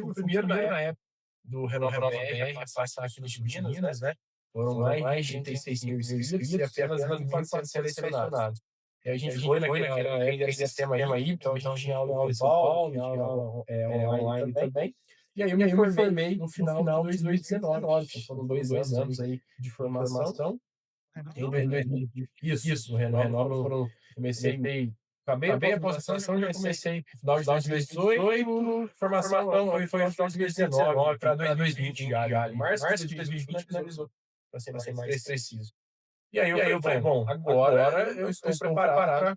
motivo, primeiro na época do Renova BR, passar aqui no sul de Minas, né, foram mais de 36.000 inscritos e apenas 1.400 selecionados. E a gente foi naquela época ainda era sistema híbrido, então a gente tinha aula em São Paulo, tinha aula online também. E aí eu me formei no final de 2019, então foram 2 anos aí de formação. Em Renova? 2000, isso, no Renova comecei, acabei a pós-graduação e já comecei no final de 2018, formação foi no final de 2019 para 2020 já, março de 2020 finalizou, para ser mais preciso. E aí eu falei: "Bom, agora eu estou preparado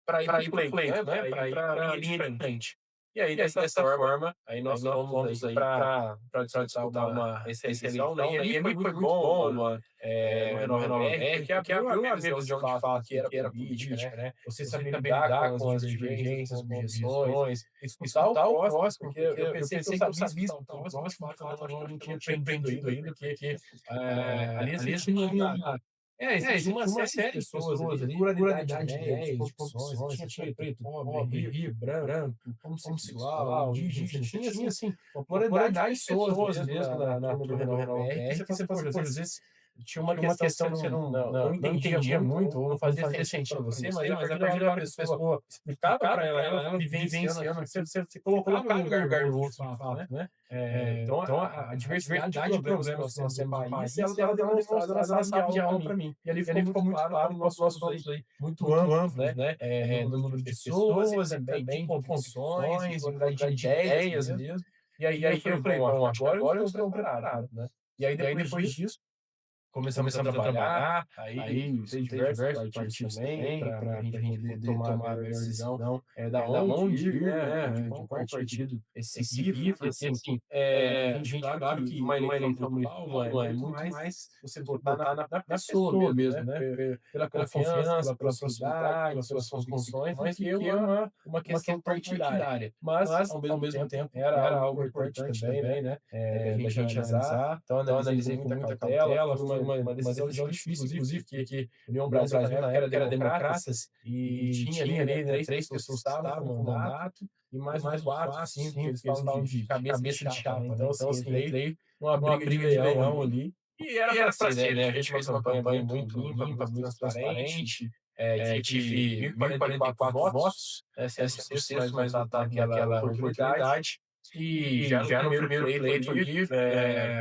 para ir para o pleito, né, para ir para a linha de frente". E aí, dessa forma, aí nós fomos aí para disputar essa eleição, né, e ali foi muito bom, no Renova BR, porque abriu a minha visão de fato do que era política, né, você saber lidar com as divergências, com objeções, escutar o próximo, porque eu pensei que eu sabia escutar o próximo, de fato eu não tinha aprendido ainda, porque, ali você tinha você tinha uma série de pessoas ali, pluralidade de ideias, de convicções, você tinha preto, pobre, rico, branco, homossexual, indígena, você tinha, assim, uma pluralidade de pessoas mesmo na turma do Renova BR, que você, por vezes, tinha uma questão que você não entendia muito, ou não fazia sentido para você, mas a partir da hora que a pessoa explicava para ela vivenciando aquilo, você colocava no lugar do outro, de fato, né? Então, a diversidade de problemas que nós temos no país, ela estava demonstrada na sala de aula para mim. E ali ficou muito claro como nós somos aí muito amplos, né? No número de pessoas e também de convicções, de pluralidade de ideias mesmo. E aí eu falei, bom, acho que agora eu estou preparado, né? E aí depois disso, começamos a trabalhar, aí tem diversos partidos também, para a gente poder tomar a melhor decisão da onde ir, né, de qual partido seguir, porque assim, a gente, claro que uma eleição municipal é muito mais você botar na pessoa mesmo, né, pela confiança, pela proximidade, pelas suas convicções, do que uma questão partidária. Mas, ao mesmo tempo, era algo importante também, né, da gente analisar. Então, analisei com muita cautela, foi uma decisão difícil, inclusive, porque União Brasil na época era Democratas e tinha ali, né, três pessoas que estavam com mandato e mais uns quatro, cinco que eles falam de cabeça de chapa, né? Então, assim, entrei numa briga de leão ali e era para ser, né? A gente fez uma campanha muito limpa, muito transparente, tive 1.044 votos, sendo o sexto mais votado naquela oportunidade. E já no primeiro pleito ali,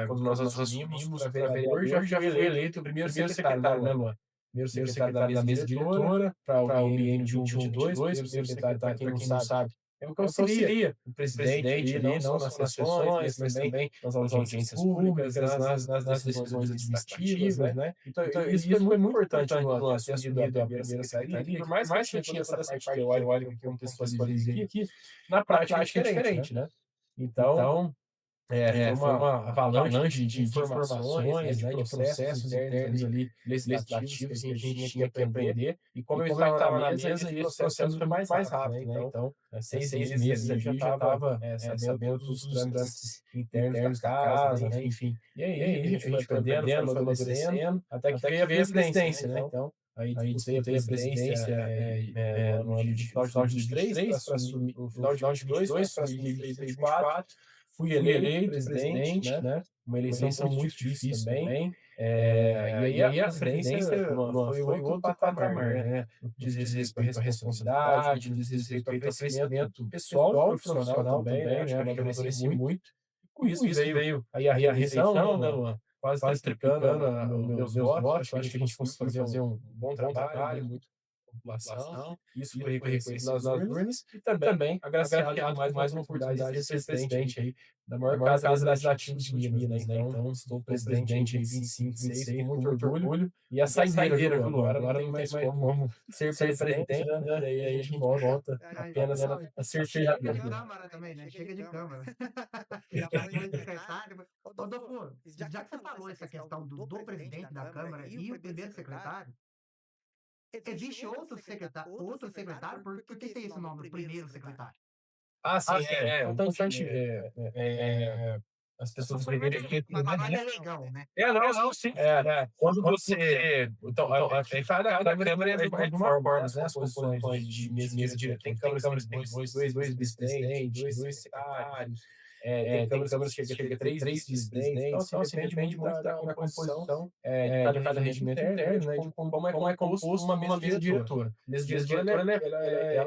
quando nós assumimos para vereador, já fui eleito o primeiro secretário, né, Luan? Primeiro secretário da mesa diretora, para o biênio 21-22, primeiro secretário, para quem não sabe, é o que auxilia o presidente ali, não só nas sessões, mas também nas audiências públicas, nas decisões administrativas, né? Então, isso foi muito importante, Luan, ter assumido a primeira secretaria, que por mais que tinha toda essa parte teórica que eu contextualizei aqui, na prática é diferente, né? Então, foi uma avalanche de informações, né, de processos internos ali, legislativos que a gente tinha que aprender. E como eu estava na mesa, esse processo foi mais rápido, né? Então, 6 meses ali já estava sabendo todos os trâmites internos da casa, né? Enfim. E aí a gente foi aprendendo, foi amadurecendo, até que veio a presidência, né? Então, aí disputei a presidência no ano de final de 2023, para assumir no final de 2022, para assumir em 2024. Fui eleito presidente, né? Uma eleição muito difícil também. E aí a presidência foi outro patamar, né? No que diz respeito à responsabilidade, no que diz respeito ao crescimento pessoal e profissional também, né? Acho que amadureci muito. E com isso veio aí a reeleição, né, Luan? Quase triplicando meus votos. Acho que a gente conseguiu fazer um bom trabalho, muito população. Isso foi reconhecido nas urnas e também agraciado com mais uma oportunidade de ser presidente aí da maior casa legislativa de Minas, né? Então, estou presidente aí 25, 26, com muito orgulho. E a saideira, viu, Lu? Agora não tem mais como ser presidente, né? E aí a gente volta apenas a ser Chega feriador. de Câmara também, né? Chega de Câmara. Já falou de secretário. Ô, doutor, já que você falou essa questão do presidente da Câmara e o primeiro secretário, existe outro secretário? Por que tem esse nome, o primeiro secretário? Ah, sim, é importante as pessoas entenderem que Mas é legal, né? não, sim. Quando você. Então, cada Câmara é de uma forma, né? As composições de mesa diretora. Tem câmaras que tem dois vice-presidentes, dois secretários. Tem câmaras que chega a ter três vice-presidentes. Então, assim, depende muito da composição de cada regimento interno, né? De como é composto uma mesa diretora. A mesa diretora,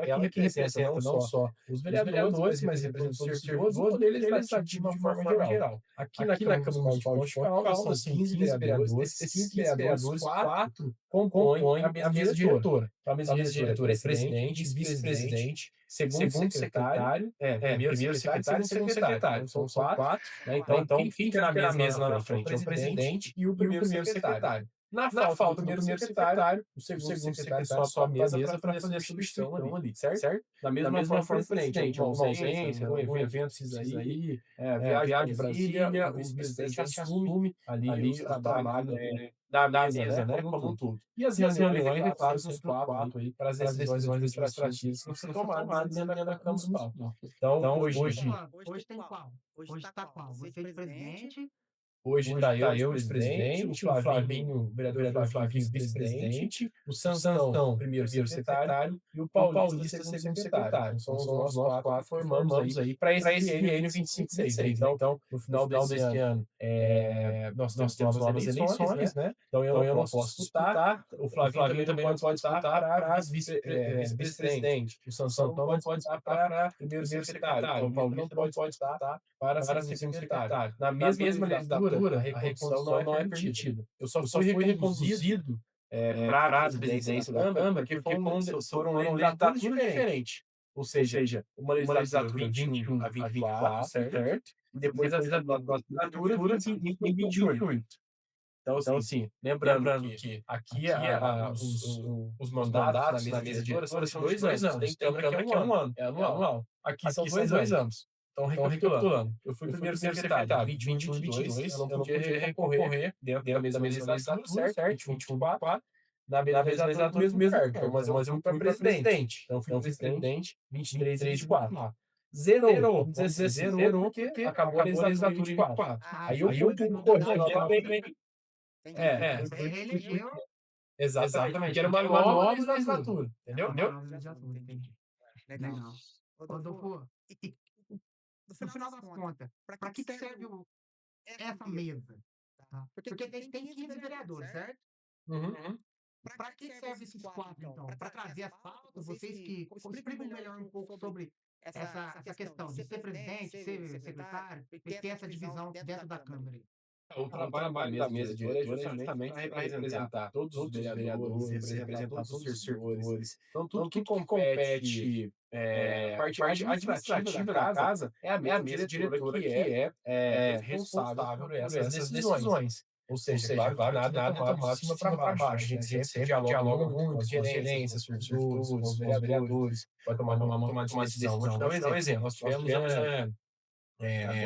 ela que representa não só os vereadores, mas representa todos os servidores e o poder legislativo de uma forma geral. Aqui na Câmara Municipal de Caldas, são 15 vereadores. Desses 15 vereadores, 4 compõem a mesa diretora. Então, a mesa diretora é presidente, vice-presidente, segundo secretário, primeiro secretário e segundo secretário. Então, são quatro, né? Então, quem fica na mesa lá na frente é o presidente e o primeiro secretário. Na falta do primeiro secretário, o segundo secretário sobe para a mesa para fazer a substituição ali, certo? Da mesma forma, o presidente, alguma ausência, algum evento precisa ir, viagem para Brasília, o vice-presidente assume ali os trabalhos da mesa, né, como um todo. E as reuniões, é claro, sempre no quadro aí para as decisões administrativas que vão ser tomadas dentro da Câmara Municipal. Então, Hoje tem qual? Hoje está qual? Você de presidente, hoje está eu de presidente, o Flavinho, o vereador Flavinho, vice-presidente, o Sansão, primeiro secretário, e o Paulista, segundo secretário. Então, são os nossos quatro que formamos aí para esse triênio 25-26. Então, no final desse ano, nós temos novas eleições, né? Então, eu não posso disputar, o Flavinho também não pode disputar para vice-presidente, o Sansão não pode disputar para primeiro secretário, então, o Paulista não pode disputar para segundo secretário. Na mesma legislatura, a recondução não é permitida. Eu só fui reconduzido para a presidência da Câmara porque foram legislaturas diferentes. Ou seja, uma legislatura 21 a 24, certo? E depois a legislatura 25 a 28. Então, assim, lembrando que aqui os mandatos na mesa diretora são de 2 anos. Tem Câmara que é um ano, é anual. Aqui são 2 anos. Então, recapitulando, eu fui primeiro secretário, 21 e 22, eu não podia recorrer dentro da mesma legislatura, certo? 21 e 24, na mesma legislatura do mesmo cargo, mas eu fui para presidente. Então, eu fui presidente 23 e 24. Zerou, vamos dizer assim, zerou porque acabou a legislatura 24. Aí eu pude correr novamente. você reelegeu. Exatamente, porque era uma nova legislatura, entendeu? Nova legislatura, entendi. Legal. Rodolfo, e no final das contas, para que serve essa mesa? Tá? Porque tem 15 vereadores, certo? Uhum. Para que serve esses quatro, então? Para trazer as pautas, vocês que explicam melhor um pouco sobre essa questão de ser presidente, ser secretário, e ter essa divisão dentro da Câmara aí. O trabalho da mesa diretora é justamente para representar todos os vereadores, representar todos os servidores. Então, tudo que compete a parte administrativa da casa é a mesa diretora que é responsável por essas decisões. Ou seja, claro que nada é tomado de cima para baixo. A gente sempre dialoga muito com as gerências, com os servidores, com os vereadores, para tomar uma decisão. Vou te dar um exemplo. Nós tivemos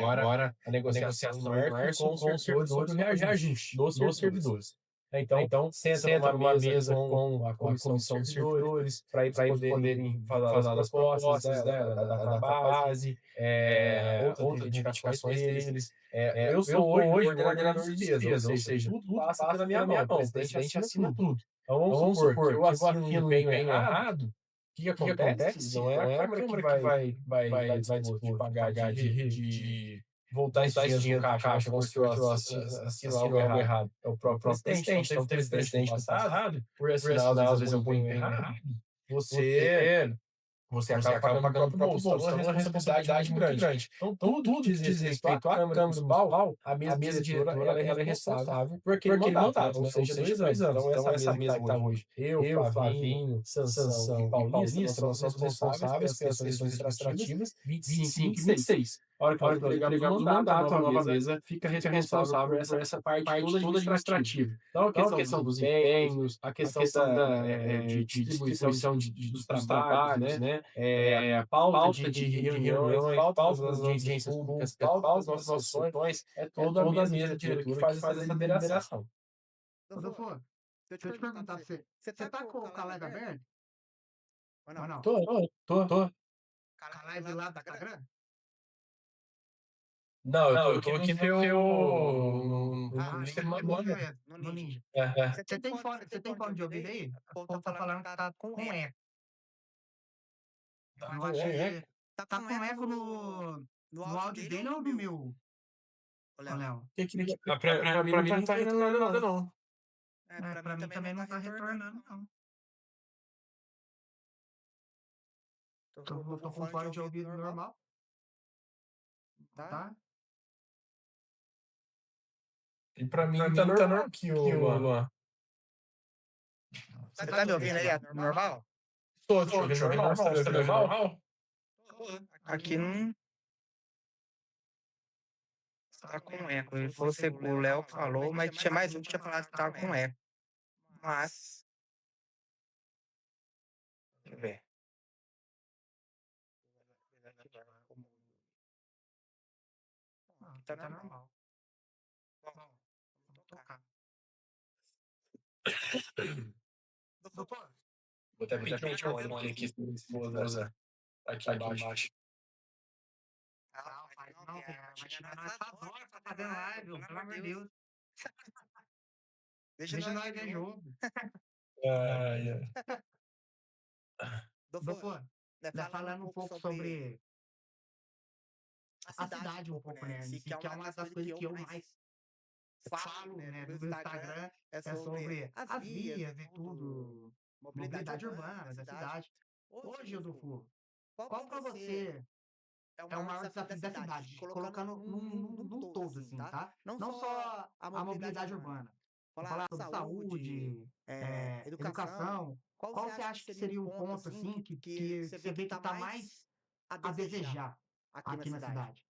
agora a negociação no ERC com os servidores sobre o reajuste dos servidores. Então, senta numa mesa com a comissão de servidores para eles poderem falar das propostas, da base, outras reivindicações deles. Eu sou hoje o coordenador de despesa, ou seja, tudo passa pela minha mão, o presidente assina tudo. Então, vamos supor que eu assino um empenho errado, o que acontece? Não é a Câmara que vai dispor de pagar, de voltar esse dinheiro do caixa porque eu assino algo errado. É o próprio presidente. Então, teve presidente no passado, por assinar, às vezes, um empenho errado, você acaba pagando o próprio bolso. Então, é uma responsabilidade muito grande. Então, tudo que diz respeito à Câmara Municipal, a mesa diretora ela é responsável por aquele mandato, ou seja, 2 anos. Então, essa mesa que está hoje, eu, Flavinho, Sansão e Paulista, nós somos responsáveis pelas questões administrativas 25 e 26. A hora que nós entregamos o mandato, a nova mesa fica responsável por essa parte toda administrativa. Então, a questão dos empenhos, a questão de distribuição dos trabalhos, né? Pauta de reuniões, pauta das audiências públicas, pauta das nossas sessões, é toda a mesa diretora que faz essa deliberação. Rodolfo, deixa eu te perguntar, você tá com o Calais aberto? Ou não? Tô. Calais lá do Instagram? Não, eu tô aqui no no Ninja. Você tem fone de ouvido aí? O povo tá falando que tá com eco. Eu achei. Tá com eco no áudio dele ou no meu? Ô, Léo? Pra mim não tá retornando nada, não. Pra mim também não tá retornando, não. Tô com fone de ouvido normal. Tá? E pra mim tá normal aqui, Luan. Você tá me ouvindo aí? Normal? Tô te ouvindo normal. Você tá me ouvindo normal? Aqui não. Tá com eco. Ele falou, o Léo falou, mas tinha mais um que tinha falado que tava com eco. Mas, deixa eu ver. Não, Tá aqui tá normal. normal. Bom, Bom, vamos vamos tocar. Doutor, Vou até pedir um telefone aqui para minha esposa aqui embaixo. não, faz não, que imagina nós tá doido pra fazer live, pelo amor de Deus. Deixa nós ver jogo. Ai, ai. Doutor, né, falando um pouco sobre a cidade um pouco, né, em si, que é uma das coisas que eu mais falo, né, do meu Instagram, é sobre as vias e tudo, mobilidade urbana da cidade. Hoje, Rodolfo, qual para você é o maior desafio da cidade, colocando num todo, assim, tá? Não só a mobilidade urbana. Vou falar sobre saúde, educação. Qual você acha que seria um ponto, assim, que você vê que está mais a desejar aqui na cidade?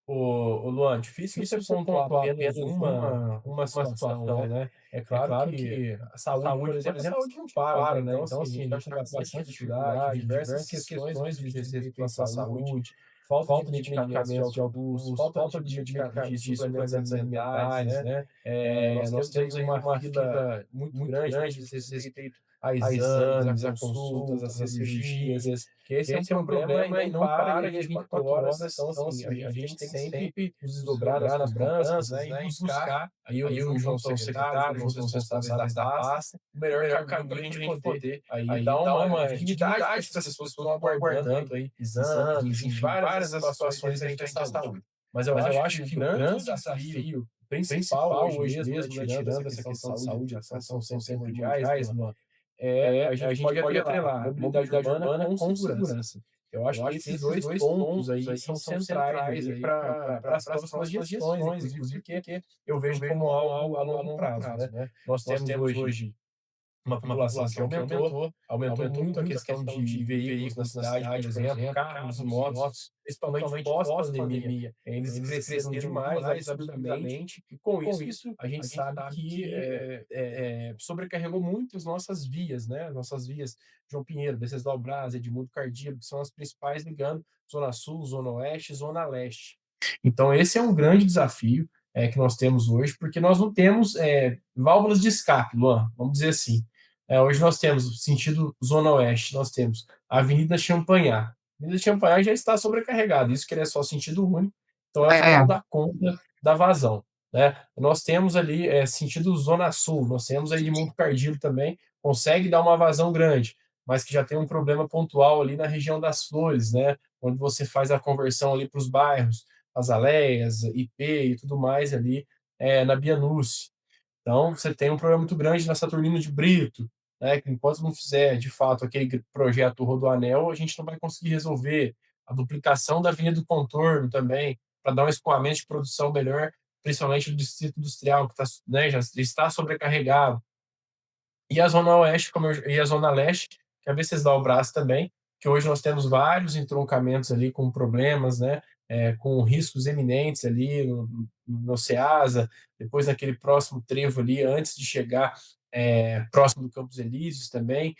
Ô, Luan, difícil você pontuar apenas uma situação, né? É claro que a saúde, por exemplo, a saúde não para, né? Então, assim, a gente está com bastante dificuldade, diversas questões no que diz respeito à saúde, falta de medicamentos de alto custo, falta de suplementos alimentares, né? Nós temos aí uma fila muito grande no que diz respeito a exames, a consultas, a cirurgias, que esse é um problema e não para aí 24 horas. Então, assim, a gente tem que sempre nos desdobrar nas cobranças, né, e buscar, aí eu junto aos secretários, junto aos responsáveis da pasta, o melhor caminho para a gente poder aí dar uma dignidade para essas pessoas que estão aguardando aí exames, enfim, várias as situações referentes à saúde. Mas eu acho que o grande desafio principal hoje mesmo, né, tirando essa questão de saúde e educação, são primordiais, Luan, a gente pode atrelar a mobilidade urbana com segurança. Eu acho que esses dois pontos aí são centrais aí para as próximas gestões, inclusive, porque eu vejo como algo a longo prazo, né? Nós temos hoje uma população que aumentou muito a questão de veículos na cidade, por exemplo, carros e motos, principalmente pós-pandemia. Eles cresceram demais, absurdamente, e com isso a gente sabe que sobrecarregou muito as nossas vias, né? Nossas vias, João Pinheiro, Venceslau Braz, Edmundo Cardia, que são as principais ligando Zona Sul, Zona Oeste e Zona Leste. Então, esse é um grande desafio que nós temos hoje, porque nós não temos válvulas de escape, Luan, vamos dizer assim. Hoje nós temos, sentido Zona Oeste, nós temos a Avenida Champagnat. A Avenida Champagnat já está sobrecarregada, isso que ele é só sentido único, então ela não dá conta da vazão. Né? Nós temos ali sentido Zona Sul, nós temos aí de Monte Cardíaco também, consegue dar uma vazão grande, mas que já tem um problema pontual ali na região das Flores, né? Onde você faz a conversão ali para os bairros, Azaleias, IP e tudo mais ali na Bianúcio. Então, você tem um problema muito grande na Saturnino de Brito, né, que enquanto não fizer, de fato, aquele projeto Rodoanel, a gente não vai conseguir resolver a duplicação da Avenida do Contorno também, para dar um escoamento de produção melhor, principalmente no Distrito Industrial, que né, já está sobrecarregado. E a Zona Oeste e a Zona Leste, que é a Venceslau Brás também, que hoje nós temos vários entroncamentos ali com problemas, né, com riscos eminentes ali no Ceasa, depois naquele próximo trevo ali, antes de chegar próximo do Campos Elíseos também,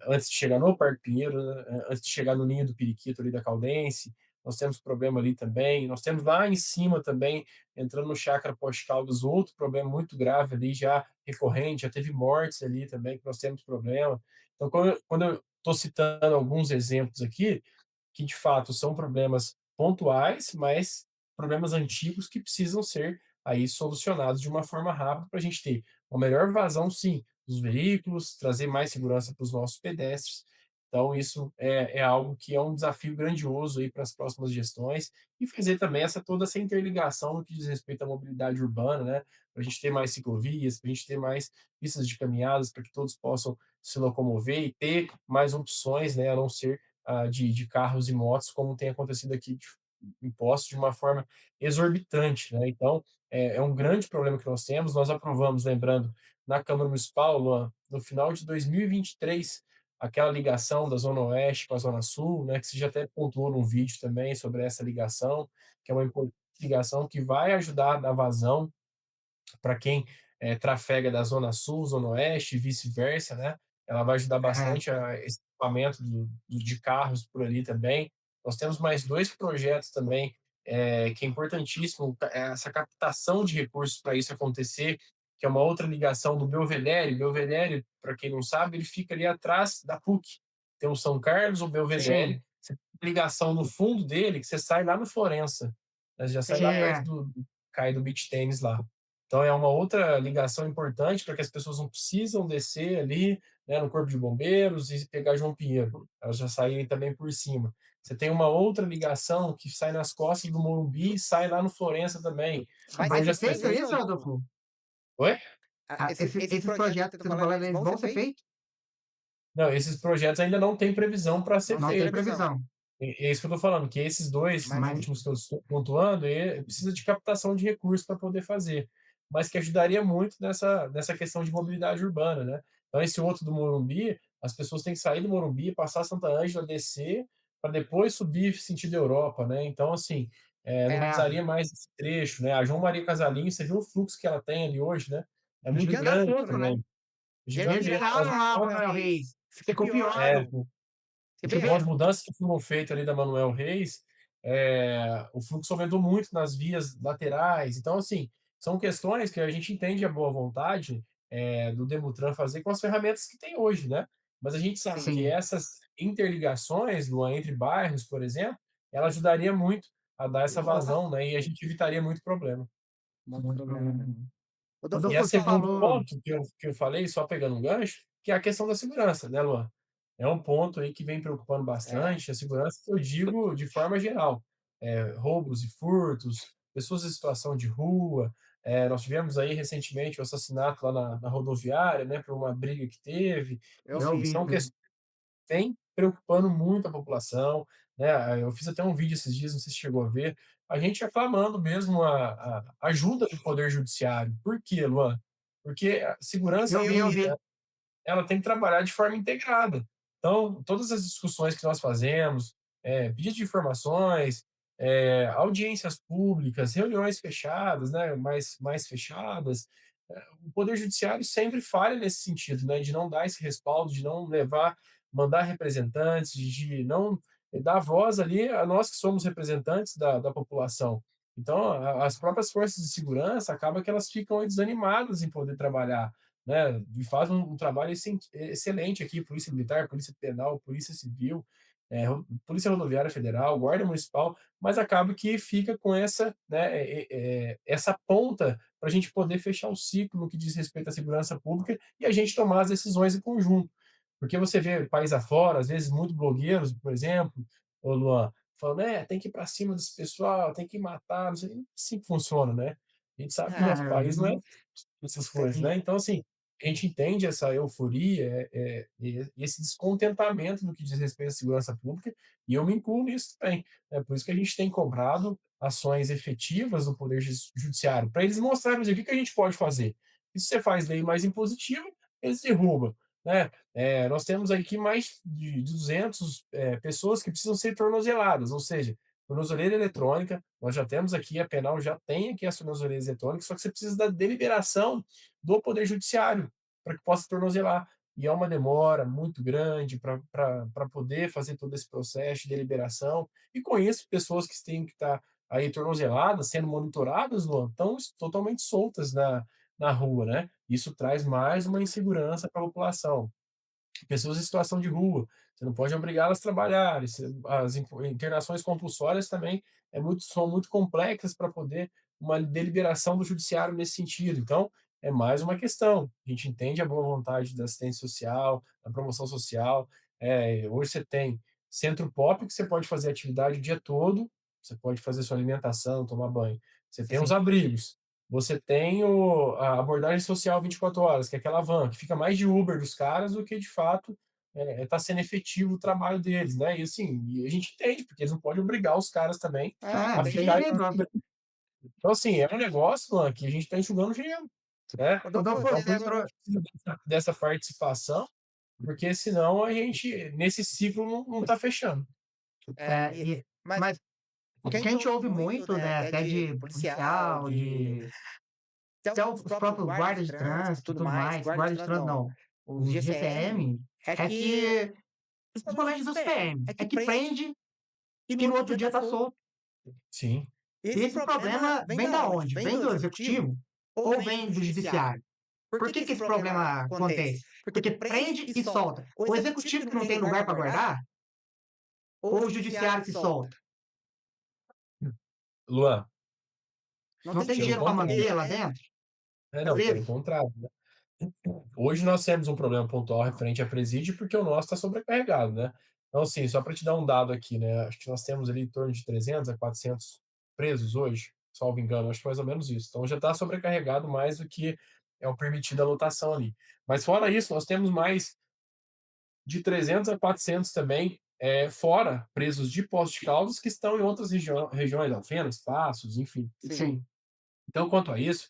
antes de chegar no Parque Pinheiro, né, antes de chegar no Ninho do Periquito ali da Caldense, nós temos problema ali também, nós temos lá em cima também, entrando no Chácara Poste Caldas, outro problema muito grave ali, já recorrente, já teve mortes ali também, que nós temos problema. Então, quando eu estou citando alguns exemplos aqui, que de fato são problemas pontuais, mas problemas antigos que precisam ser aí solucionados de uma forma rápida para a gente ter uma melhor vazão, sim, dos veículos, trazer mais segurança para os nossos pedestres. Então, isso é algo que é um desafio grandioso aí para as próximas gestões e fazer também toda essa interligação no que diz respeito à mobilidade urbana, né? Para a gente ter mais ciclovias, para a gente ter mais pistas de caminhadas, para que todos possam se locomover e ter mais opções, né? A não ser de carros e motos, como tem acontecido aqui em Poços, de uma forma exorbitante. Né? Então, é um grande problema que nós temos. Nós aprovamos, lembrando, na Câmara Municipal, Luan, no final de 2023, aquela ligação da Zona Oeste com a Zona Sul, né, que você já até pontuou num vídeo também sobre essa ligação, que é uma ligação que vai ajudar na vazão para quem trafega da Zona Sul, Zona Oeste e vice-versa, né? Ela vai ajudar bastante esse equipamento de carros por ali também. Nós temos mais 2 projetos também, que é importantíssimo, essa captação de recursos para isso acontecer, que é uma outra ligação do Belvedere. Belvedere, para quem não sabe, ele fica ali atrás da PUC. Tem o São Carlos, o Belvedere, Sim, você tem uma ligação no fundo dele, que você sai lá no Florença, né? Já sai lá perto É, do cai do beach tênis lá. Então é uma outra ligação importante para que as pessoas não precisam descer ali, né, no Corpo de Bombeiros e pegar João Pinheiro. Elas já saírem também por cima. Você tem uma outra ligação que sai nas costas do Morumbi e sai lá no Florença também. vai Então vai ser já ser está. feito feito isso, isso, Rodolfo? Rodolfo? Oi? Esses projetos que você está falando, eles vão ser feitos? Não, esses projetos ainda não têm previsão para ser Não tem feito. previsão. É isso que eu estou falando, que esses 2 Mas últimos que eu estou pontuando, precisa de captação de recursos para poder fazer, mas que ajudaria muito nessa questão de mobilidade urbana, né? Então, esse outro do Morumbi, as pessoas têm que sair do Morumbi, passar Santa Ângela, descer, para depois subir sentido Europa, né? Então, assim, não é, precisaria mais desse trecho, né? A João Maria Casalinho, você viu o fluxo que ela tem ali hoje, né? É muito grande gigantesco, né? também, E eles Eles gigantesco. tiraram tiraram lá o a Manuel Reis. Reis. Ficou Ficou pior. pior. É, Você Você vê, com vê? as mudanças que foram feitas ali da Manuel Reis, o fluxo aumentou muito nas vias laterais. Então, assim, são questões que a gente entende a boa vontade do Demutran fazer com as ferramentas que tem hoje, né? Mas a gente sabe que Sim. essas interligações entre bairros, por exemplo, ela ajudaria muito a dar essa vazão, né? E a gente evitaria muito problema. muito Muito problema problema. mesmo. Rodolfo, E a Rodolfo, você só segundo falou. ponto que eu falei, só pegando um gancho, que é a questão da segurança, né, Luan? É um ponto aí que vem preocupando é, bastante, a segurança que eu digo de forma geral. Roubos e furtos, pessoas em situação de rua. Nós tivemos aí recentemente o assassinato lá na rodoviária, né, por uma briga que teve. eu Eu Enfim, vi. vi. são questões que vêm preocupando muito a população, né? Eu fiz até um vídeo esses dias, não sei se chegou a ver, a gente aclamando mesmo a ajuda do Poder Judiciário. Por quê, Luan? Porque a segurança Eu vi. ela tem que trabalhar de forma integrada. Então, todas as discussões que nós fazemos, pedido de informações, audiências públicas, reuniões fechadas, né, mais fechadas, o Poder Judiciário sempre falha nesse sentido, né, de não dar esse respaldo, de não levar, mandar representantes, de não dar voz ali a nós que somos representantes da população. Então, as próprias forças de segurança acabam que elas ficam desanimadas em poder trabalhar, né? E faz um trabalho excelente aqui, Polícia Militar, Polícia Penal, Polícia Civil, Polícia Rodoviária Federal, Guarda Municipal, mas acaba que fica com essa ponta para a gente poder fechar o ciclo no que diz respeito à segurança pública e a gente tomar as decisões em conjunto. Porque você vê país afora, às vezes muito blogueiros, por exemplo, ô Luan, falando, tem que ir para cima desse pessoal, tem que matar, não sei, assim que funciona, né? A gente sabe que o nosso É, país não é essas coisas, né? Então, assim, a gente entende essa euforia, e esse descontentamento no que diz respeito à segurança pública, e eu me incluo nisso também. É por isso que a gente tem cobrado ações efetivas do Poder Judiciário, para eles mostrarem o que a gente pode fazer. E se você faz lei mais impositiva, eles derrubam. Né? Nós temos aqui mais de 200 pessoas que precisam ser tornozeladas, ou seja, tornozeleira eletrônica, nós já temos aqui, a penal já tem aqui as tornozeleiras eletrônicas, só que você precisa da deliberação do Poder Judiciário para que possa tornozelar. E é uma demora muito grande para poder fazer todo esse processo de deliberação. E com isso, pessoas que têm que estar aí tornozeladas, sendo monitoradas, Luan, estão totalmente soltas na rua, né? Isso traz mais uma insegurança para a população. Pessoas em situação de rua, você não pode obrigá-las a trabalhar. As internações compulsórias também são muito complexas para poder uma deliberação do judiciário nesse sentido. Então, é mais uma questão. A gente entende a boa vontade da assistência social, da promoção social. Hoje você tem centro pop que você pode fazer atividade o dia todo, você pode fazer sua alimentação, tomar banho. Você tem os sim. abrigos, você tem a abordagem social 24 horas, que é aquela van, que fica mais de Uber dos caras do que de fato está sendo efetivo o trabalho deles, né? E assim, e a gente entende, porque eles não podem obrigar os caras também É, a não tem ficar. jeito. Então, assim, é um negócio, mano, que a gente está enxugando gelo, né? Rodolfo, Rodolfo, Então, por você isso que a gente precisa dessa participação, porque senão a gente, nesse ciclo, não está fechando. mas mas o o que a que a gente gente ouve ouve muito, muito, né, né, até até de de policial, policial, de de até os próprios guardas de trânsito e tudo mais, guarda de trânsito não, os GCM, é que, principalmente dos PM, é que prende e no outro dia tá solto. Sim. Esse problema vem da onde? Vem do executivo ou vem do judiciário? Por que esse problema acontece? Porque prende e solta. O executivo que não tem lugar para guardar, ou o judiciário que solta? Luan, Não tem pelo dinheiro para manter contrário. lá dentro? Não, pelo Preso? contrário, né. Hoje nós temos um problema pontual referente a presídio, porque o nosso está sobrecarregado, né. Então, assim, só para te dar um dado aqui, né, acho que nós temos ali em torno de 300 a 400 presos hoje, salvo engano, acho que mais ou menos isso. Então já está sobrecarregado mais do que é o permitido a lotação ali. Mas fora isso, nós temos mais de 300 a 400 também, fora presos de Poços de Caldas que estão em outras regiões, Alfenas, Passos, enfim. Sim. Então, quanto a isso,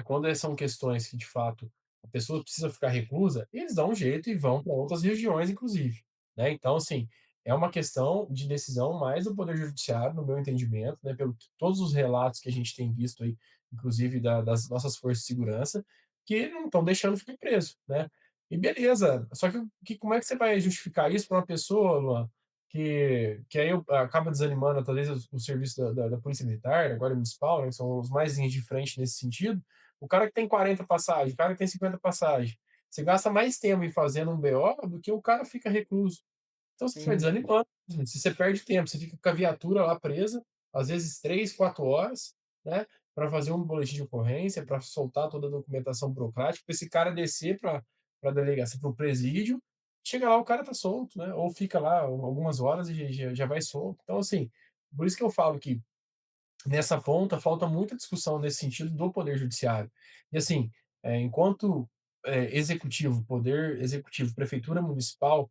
quando são questões que, de fato, a pessoa precisa ficar reclusa, eles dão um jeito e vão para outras regiões, inclusive, né. Então, assim, é uma questão de decisão mais do poder judiciário, no meu entendimento, né, pelo todos os relatos que a gente tem visto aí, inclusive das nossas forças de segurança, que não estão deixando ficar preso, né. E beleza, só que como é que você vai justificar isso para uma pessoa, Luan, que aí acaba desanimando talvez o serviço da polícia militar, da guarda municipal, né, que são os mais linhas de frente nesse sentido. O cara que tem 40 passagens, o cara que tem 50 passagens, você gasta mais tempo em fazendo um BO do que o cara fica recluso. Então você vai Sim. desanimando, se você perde tempo, você fica com a viatura lá presa, às vezes 3, 4 horas, né, para fazer um boletim de ocorrência, para soltar toda a documentação burocrática, para esse cara descer para a delegacia, para o presídio, chega lá o cara tá solto, né, ou fica lá algumas horas e já vai solto. Então assim, por isso que eu falo que nessa ponta falta muita discussão nesse sentido do poder judiciário. E assim, enquanto, executivo, poder executivo, prefeitura municipal,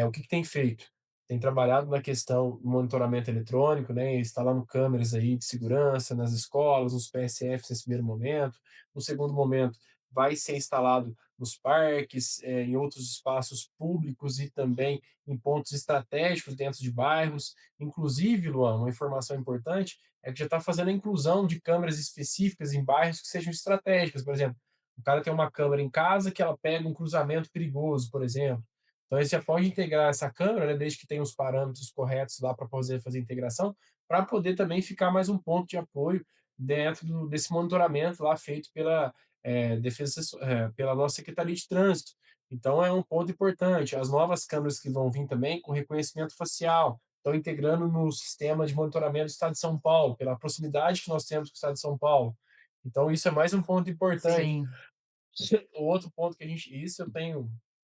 o que tem feito? Tem trabalhado na questão do monitoramento eletrônico, né, instalando câmeras aí de segurança nas escolas, nos PSFs nesse primeiro momento. No segundo momento, vai ser instalado nos parques, em outros espaços públicos e também em pontos estratégicos dentro de bairros. Inclusive, Luan, uma informação importante é que já está fazendo a inclusão de câmeras específicas em bairros que sejam estratégicas. Por exemplo, o cara tem uma câmera em casa que ela pega um cruzamento perigoso, por exemplo. Então, ele já pode integrar essa câmera, né, desde que tenha os parâmetros corretos lá para fazer a integração, para poder também ficar mais um ponto de apoio dentro desse monitoramento lá feito pela nossa Secretaria de Trânsito. Então, é um ponto importante. As novas câmeras que vão vir também com reconhecimento facial, estão integrando no sistema de monitoramento do Estado de São Paulo, pela proximidade que nós temos com o Estado de São Paulo. Então, isso é mais um ponto importante. Sim. O outro ponto que isso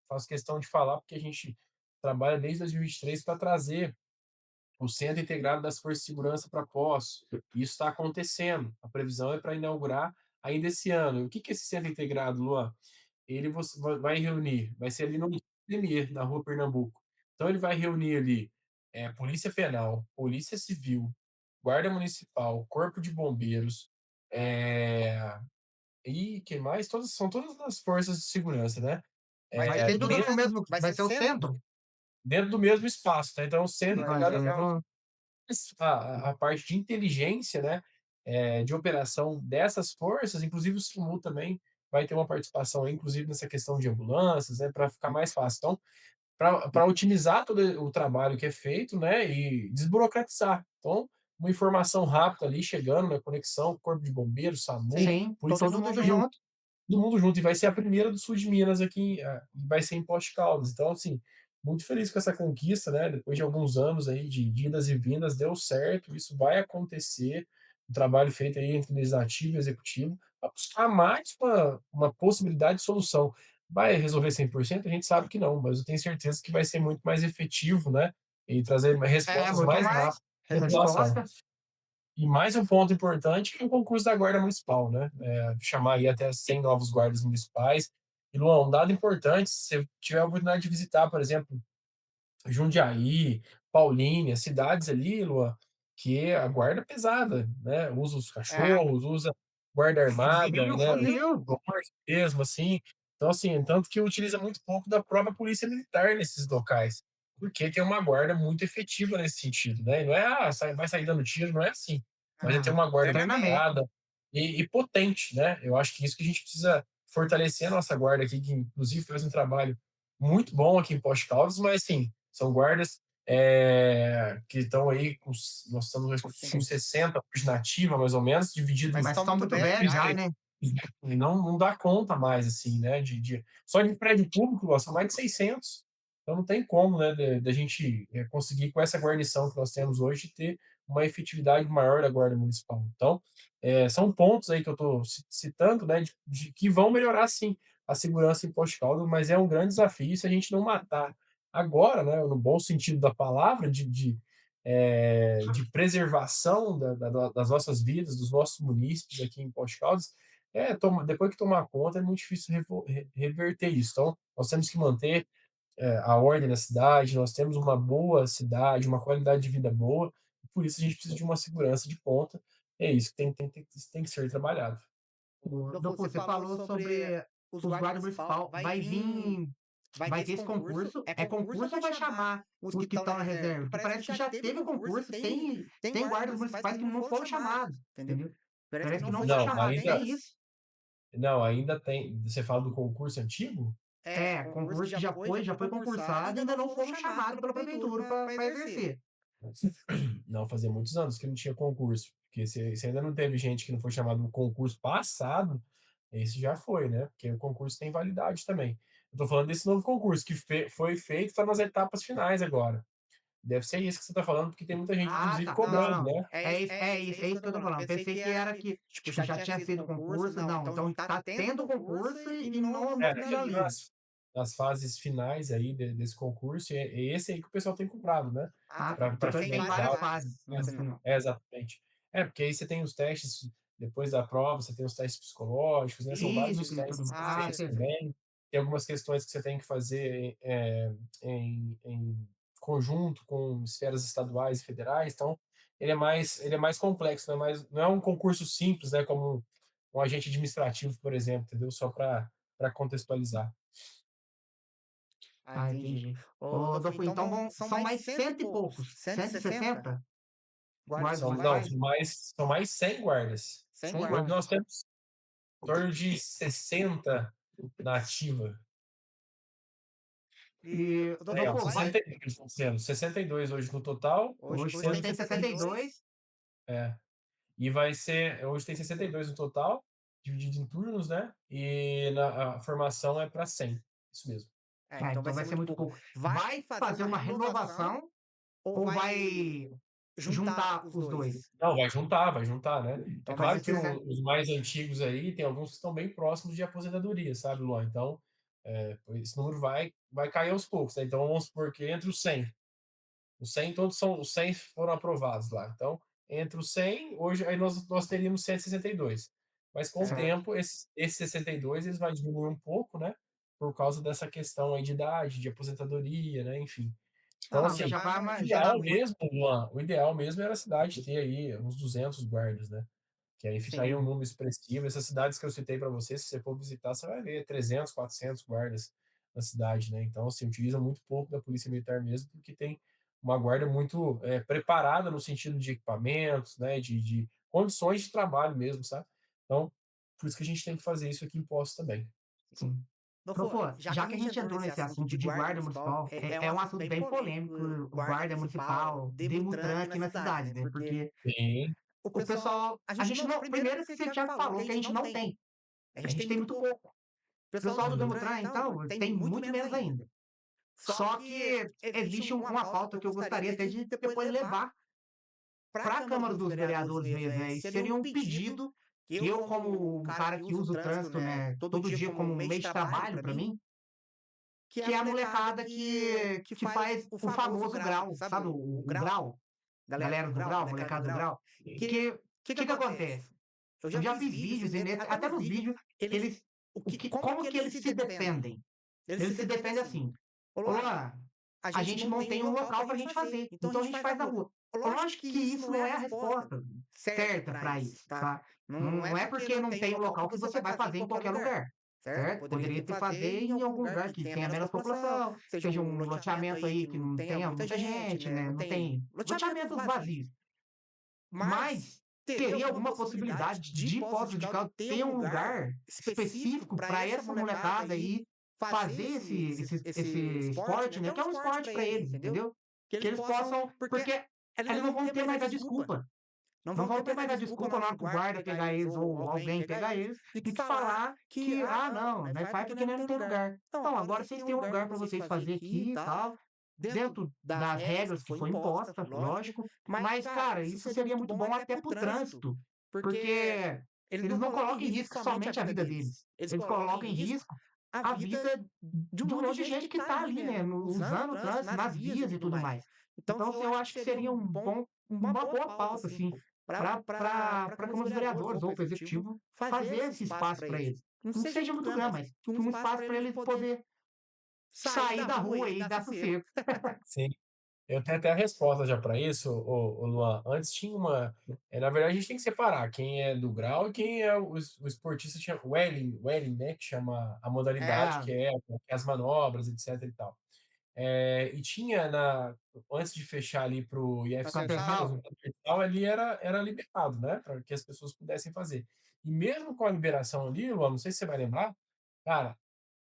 faço questão de falar, porque a gente trabalha desde 2023 para trazer o Centro Integrado das Forças de Segurança para Poços. Isso está acontecendo. A previsão é para inaugurar ainda esse ano. E o que é esse Centro Integrado, Luan? Ele vai reunir, vai ser ali no Premier, na Rua Pernambuco. Então ele vai reunir ali Polícia Penal, Polícia Civil, Guarda Municipal, Corpo de Bombeiros, e quem mais? São todas as forças de segurança, né? Vai ser tudo no mesmo. Vai ser o centro? Dentro do mesmo espaço, tá? Então, o centro Vai integrado ser. a parte de inteligência, né, de operação dessas forças, inclusive o SAMU também vai ter uma participação, inclusive nessa questão de ambulâncias, né, para ficar mais fácil. Então, para otimizar todo o trabalho que é feito, né, e desburocratizar. Então, uma informação rápida ali chegando na conexão, Corpo de Bombeiros, SAMU, Sim, Polícia todo mundo Civil, junto. todo mundo junto, e vai ser a primeira do sul de Minas aqui, e vai ser em Poços de Caldas. Então, assim, muito feliz com essa conquista, né? Depois de alguns anos aí de idas e vindas, deu certo, isso vai acontecer. O trabalho feito aí entre legislativo e executivo para buscar mais uma possibilidade de solução. Vai resolver 100%? A gente sabe que não, mas eu tenho certeza que vai ser muito mais efetivo, né? E trazer respostas Muito mais mais. rápidas à população. Resposta. E mais um ponto importante que é o concurso da Guarda Municipal, né? Chamar aí até 100 novos guardas municipais. E, Luan, um dado importante, se você tiver a oportunidade de visitar, por exemplo, Jundiaí, Paulínia, cidades ali, Luan, que a guarda é pesada, né? Usa os É. cachorros, usa guarda armada, Fuzil, né? fuzil. Forte mesmo, assim. Então, assim, tanto que utiliza muito pouco da própria polícia militar nesses locais, porque tem uma guarda muito efetiva nesse sentido, né? E não é, vai sair dando tiro, não é assim. Mas é ter uma guarda Treinamento. preparada, e potente, né? Eu acho que isso que a gente precisa fortalecer a nossa guarda aqui, que inclusive faz um trabalho muito bom aqui em Poste Caldas, mas assim, são guardas que estão aí, nós estamos com 60 por nativa, mais ou menos, dividido Mas estão muito velhos já, né? e não dá conta mais, assim, né? Só de prédio público, ó, são mais de 600. Então não tem como, né, da gente conseguir, com essa guarnição que nós temos hoje, ter uma efetividade maior da Guarda Municipal. Então, são pontos aí que eu estou citando, né, de que vão melhorar, sim, a segurança em Poste Caldas, mas é um grande desafio se a gente não matar agora, né, no bom sentido da palavra, de preservação das nossas vidas, dos nossos munícipes aqui em Poste Caldas. Depois que tomar conta, é muito difícil reverter isso. Então, nós temos que manter a ordem na cidade, nós temos uma boa cidade, uma qualidade de vida boa, e por isso a gente precisa de uma segurança de ponta. É isso que tem que ser trabalhado. Adolfo, você falou sobre os guardas municipal. Vai ter esse concurso. É concurso ou vai chamar os que estão na reserva? Porque parece que já teve concurso, tem guardas municipais que não foram chamados, entendeu? Parece que não foi Não, chamado, ainda, tem isso. não, ainda tem. Você fala do concurso antigo? Concurso que já foi concursado e ainda não foram chamados pela prefeitura para exercer. Não, fazia muitos anos que não tinha concurso. Porque se ainda não teve gente que não foi chamado no concurso passado, esse já foi, né? Porque o concurso tem validade também. Eu tô falando desse novo concurso que foi feito, está nas etapas finais agora. Deve ser isso que você está falando, porque tem muita gente, Ah, inclusive, tá. Não, cobrando, não. né? É isso que eu tô falando. Pensei que era que, tipo, já tinha sido concurso. Não, então tá tendo concurso e não finaliza. Nas fases finais aí desse concurso, é esse aí que o pessoal tem cobrado, né? Para Então tem várias fases. Exatamente. Porque aí você tem os testes, depois da prova, você tem os testes psicológicos, né? São vários os Isso, testes que você faz certeza. também. Tem algumas questões que você tem que fazer em conjunto com esferas estaduais e federais, então ele é mais complexo, não é um concurso simples, né? Como um agente administrativo, por exemplo, entendeu? Só para contextualizar. Entendi. Ô, Adolfo, então são mais cento e poucos, 160 guardas Não, municipais? são mais 100 guardas. 100 Hoje guardas. nós temos em torno de 60 na ativa. E, Adolfo, 62 hoje no total. hoje tem 62. É, e vai ser. Hoje tem 62 no total, dividido em turnos, né? E a formação é para 100. Isso mesmo. Então vai ser muito pouco. Vai fazer uma renovação ou vai juntar os dois? Não, vai juntar, né? É Então vai claro ser que os mais antigos aí, tem alguns que estão bem próximos de aposentadoria, sabe, Luan? Então, esse número vai cair aos poucos, né? Então, vamos supor que entre os 100. Os 100 foram aprovados lá. Então, entre os 100, hoje aí nós teríamos 162. Mas com o tempo, esses 62 eles vão diminuir um pouco, né? Por causa dessa questão aí de idade, de aposentadoria, né? Enfim. Então, Não, assim, já vai, o ideal mesmo, Luan, o ideal mesmo era a cidade ter aí uns 200 guardas, né? Que aí ficaria um número expressivo. Essas cidades que eu citei para você, se você for visitar, você vai ver 300, 400 guardas na cidade, né? Então, assim, utiliza muito pouco da Polícia Militar mesmo, porque tem uma guarda muito preparada no sentido de equipamentos, né? De condições de trabalho mesmo, sabe? Então, por isso que a gente tem que fazer isso aqui em Poços também. Sim. Adolfo, já que a gente entrou nesse assunto de guarda municipal, é um assunto bem polêmico, o guarda municipal, Demutran aqui na cidade, né? Porque Sim, o pessoal, a gente não, primeiro que você já falou que a gente não tem, a gente tem muito pouco. O pessoal do Demutran, então, tem muito menos ainda. Só que existe uma pauta que eu gostaria até de depois levar para a Câmara dos Vereadores mesmo, né? E seria um pedido que eu, como um cara que usa o trânsito, né, todo dia como um meio de trabalho para mim, que é a molecada que faz o famoso grau, sabe? O grau, galera do grau, molecada do grau. Que acontece? Eu já fiz vídeos, e até nos vídeos, eles, como que eles se defendem? Eles se defendem assim. Olá, a gente não tem um local para a gente fazer, então a gente faz na rua. Lógico que isso não é a resposta certa para isso, tá? Não é porque não tem um local que você vai fazer em qualquer lugar, certo? Poderia ter fazer em algum lugar que tenha menos população, seja um loteamento aí que não tenha muita gente, né? Não tem loteamentos vazios. Mas teria alguma possibilidade de Poços de Caldas ter um lugar específico para essa molecada aí fazer esse esporte, né? Que é um esporte para eles, entendeu? Que eles possam, porque eles não vão ter mais a desculpa. Não vão ter mais a desculpa na hora que o guarda pegar eles ou alguém pegar eles, de que falar que, ah, não, nós faz porque nós não tem lugar. Então, agora vocês têm um lugar para vocês fazer aqui e tal, dentro das regras que foi imposta, lógico, mas, cara, isso seria muito bom até para o trânsito, porque eles não colocam em risco somente a vida deles, eles colocam em risco a vida de um monte de gente que está ali, né, usando o trânsito nas vias e tudo mais. Então, assim, eu acho que seria uma boa pauta, assim, para como os vereadores ou o executivo fazer esse espaço para eles. Não que seja muito grande, mas que um espaço para eles poder sair da rua e dar sossego. Sim. Eu tenho até a resposta já para isso, ô Luan. Antes tinha uma. Na verdade, a gente tem que separar quem é do grau e quem é o esportista. Tinha o Welling, né? Que chama a modalidade, É, que é as manobras, etc. e tal. E tinha antes de fechar ali para o IFC de Minas, transversal? o transversal ali era liberado, né? Para que as pessoas pudessem fazer. E mesmo com a liberação ali, Luan, não sei se você vai lembrar, cara,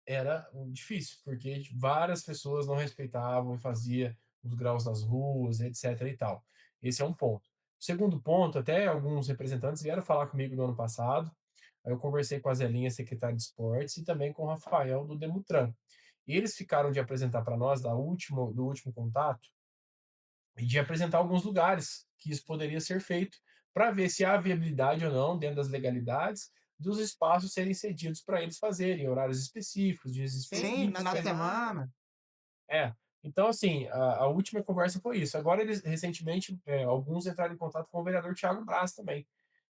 era difícil, porque várias pessoas não respeitavam e fazia os graus nas ruas, etc e tal. Esse é um ponto. Segundo ponto, até alguns representantes vieram falar comigo no ano passado. Aí eu conversei com a Zelinha, secretária de esportes, e também com o Rafael do Demutran. E eles ficaram de apresentar para nós do último contato e de apresentar alguns lugares que isso poderia ser feito para ver se há viabilidade ou não, dentro das legalidades, dos espaços serem cedidos para eles fazerem, horários específicos, dias Sim, específicos. final de semana. É. Então, assim, a última conversa foi isso. Agora, eles, recentemente, alguns entraram em contato com o vereador Tiago Braz também.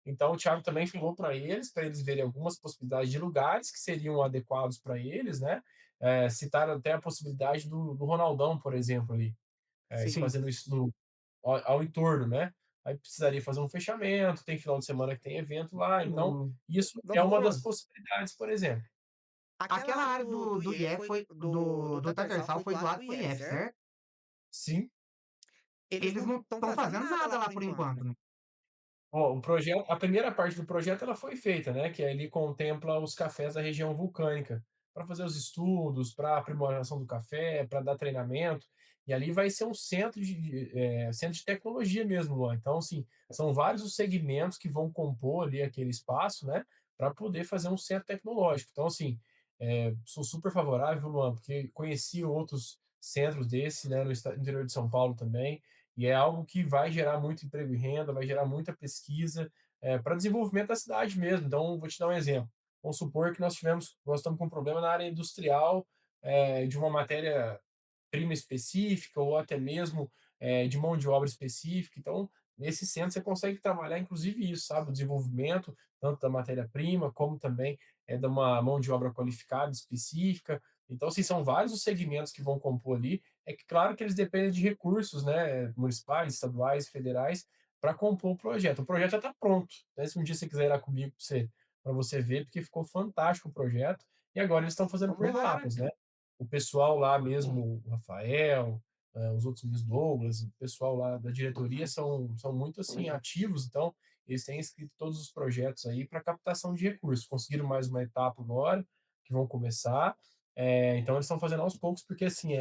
Então, o Tiago também falou para eles verem algumas possibilidades de lugares que seriam adequados para eles, né? Citaram até a possibilidade do Ronaldão, por exemplo, ali, Sim. fazendo isso ao entorno, né? Aí precisaria fazer um fechamento, tem final de semana que tem evento lá, então O, isso é uma das Douglas, possibilidades, por exemplo. aquela área do IF foi, do transversal foi doado pro IF, certo? Sim. Eles não estão fazendo nada lá por enquanto, né? Ó, o projeto, a primeira parte do projeto ela foi feita, né? Que ele contempla os cafés da região vulcânica para fazer os estudos, para aprimoração do café, para dar treinamento. E ali vai ser um centro de tecnologia mesmo, Luan. Então, assim, são vários os segmentos que vão compor ali aquele espaço, né? Para poder fazer um centro tecnológico. Então, assim, sou super favorável, Luan, porque conheci outros centros desse, né? No interior de São Paulo também. E é algo que vai gerar muito emprego e renda, vai gerar muita pesquisa para desenvolvimento da cidade mesmo. Então, vou te dar um exemplo. Vamos supor que nós estamos com um problema na área industrial, de uma matéria-prima específica ou até mesmo de mão de obra específica. Então, nesse centro você consegue trabalhar, inclusive, isso, sabe? O desenvolvimento, tanto da matéria-prima, como também de uma mão de obra qualificada específica. Então, assim, são vários os segmentos que vão compor ali. É que, claro que eles dependem de recursos, né, municipais, estaduais, federais, para compor o projeto. O projeto já está pronto. Né? Se um dia você quiser ir lá comigo para você ver, porque ficou fantástico o projeto. E agora eles estão fazendo por Vamos lá, né? etapas, né? O pessoal lá mesmo, o Rafael, os outros meninos Douglas, o pessoal lá da diretoria são muito assim ativos, então eles têm escrito todos os projetos aí para captação de recursos. Conseguiram mais uma etapa agora, que vão começar. Então eles estão fazendo aos poucos, porque assim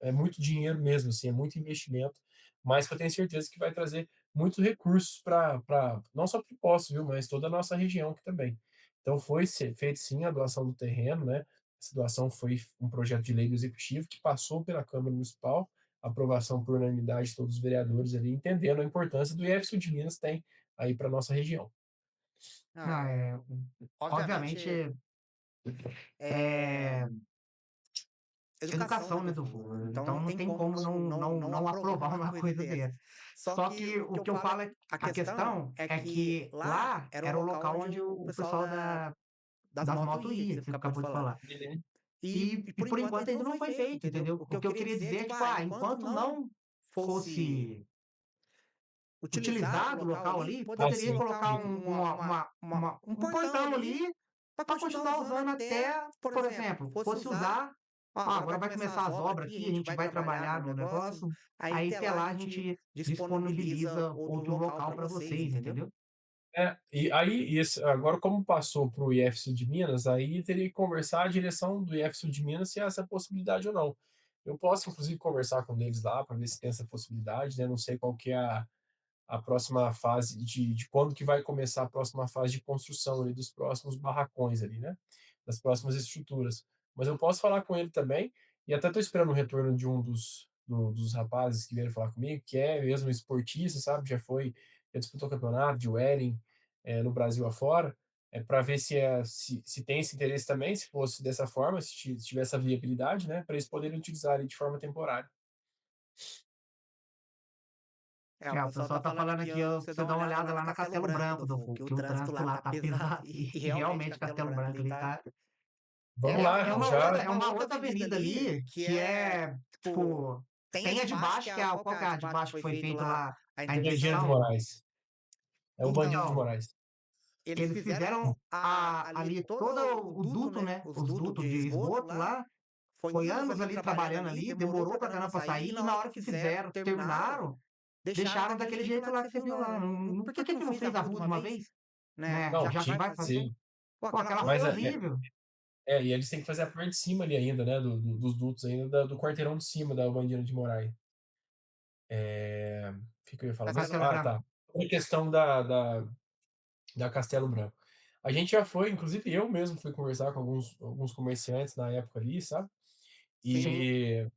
é muito dinheiro mesmo, assim, é muito investimento, mas que eu tenho certeza que vai trazer muitos recursos para não só para o Poço, viu, mas toda a nossa região aqui também. Então foi feito sim a doação do terreno, né? Essa doação foi um projeto de lei do executivo que passou pela Câmara Municipal, aprovação por unanimidade de todos os vereadores ali, entendendo a importância do IF Sul de Minas tem aí para nossa região. Não, obviamente, É, é educação, né, do então não tem como não aprovar uma coisa dessa. Só que o que eu falo é, a questão é que lá era o local onde o pessoal das motos ia, que você acabou de falar. Uhum. E por enquanto ainda não foi feito, entendeu? O que eu queria dizer é, tipo, enquanto não fosse utilizado o local ali, Ah, poderia sim. colocar um portão ali para continuar usando até, por exemplo, fosse usar. Agora vai começar as obras aqui, a gente vai trabalhar no negócio, aí até lá a gente disponibiliza outro local para vocês, entendeu? E aí, agora, como passou para o IF Sul de Minas, aí teria que conversar a direção do IF Sul de Minas se há essa possibilidade ou não. Eu posso, inclusive, conversar com eles lá para ver se tem essa possibilidade, né? Não sei qual que é a próxima fase de quando que vai começar a próxima fase de construção ali dos próximos barracões ali, né? Das próximas estruturas. Mas eu posso falar com ele também, e até estou esperando o retorno de um dos rapazes que vieram falar comigo, que é mesmo esportista, sabe? Já disputou campeonato de wedding no Brasil afora, para ver se tem esse interesse também, se fosse dessa forma, se tiver essa viabilidade, né? Para eles poderem utilizar ele de forma temporária. O O pessoal tá pessoal tá falando falando aqui, aqui, ó, pra ó, você pra dar você uma dar uma olhada lá olhada na lá na Castelo Castelo Branco, Branco, Adolfo, Dofo, que o que o trânsito trânsito lá lá tá tá pesado pesado e e realmente realmente Castelo Castelo Branco Branco ali ali tá tá Vamos lá, já. é uma outra uma avenida outra ali avenida que ali é, que é, tipo, tipo, tem a de tem a de baixo, que é baixo, qual que é a de qual que é a baixo que de foi baixo que feito foi lá feito lá, a a Bandido de interdição? interdição? Moraes. É o Bandido de Então, Moraes. Eles eles fizeram fizeram ali ali todo todo o o duto, duto, né, né, os os dutos de dutos de esgoto esgoto lá, lá, foi foi anos anos ali ali trabalhando trabalhando ali, ali, demorou pra demorou pra caramba caramba pra sair, e sair, e na na hora que hora que fizeram, fizeram, terminaram, terminaram, deixaram deixaram daquele daquele jeito jeito lá que lá você que você viu viu lá. lá. Por Por que que que não não fez a fez a rua de rua uma de uma vez? vez? Né, Né, Não, já já tinha vai que vai fazer. fazer. ser. Pô, Pô, aquela aquela rua rua é é Mas horrível. horrível. e eles têm que fazer a parte de cima ali ainda, né? Dos dutos ainda, do quarteirão de cima da Bandido de Moraes. O que eu ia falar mesmo? Castelo Castelo Ah, Branco. Branco. tá. A questão da Castelo Branco. A gente já foi, inclusive eu mesmo fui conversar com alguns comerciantes na época ali, sabe? Sim. Sim.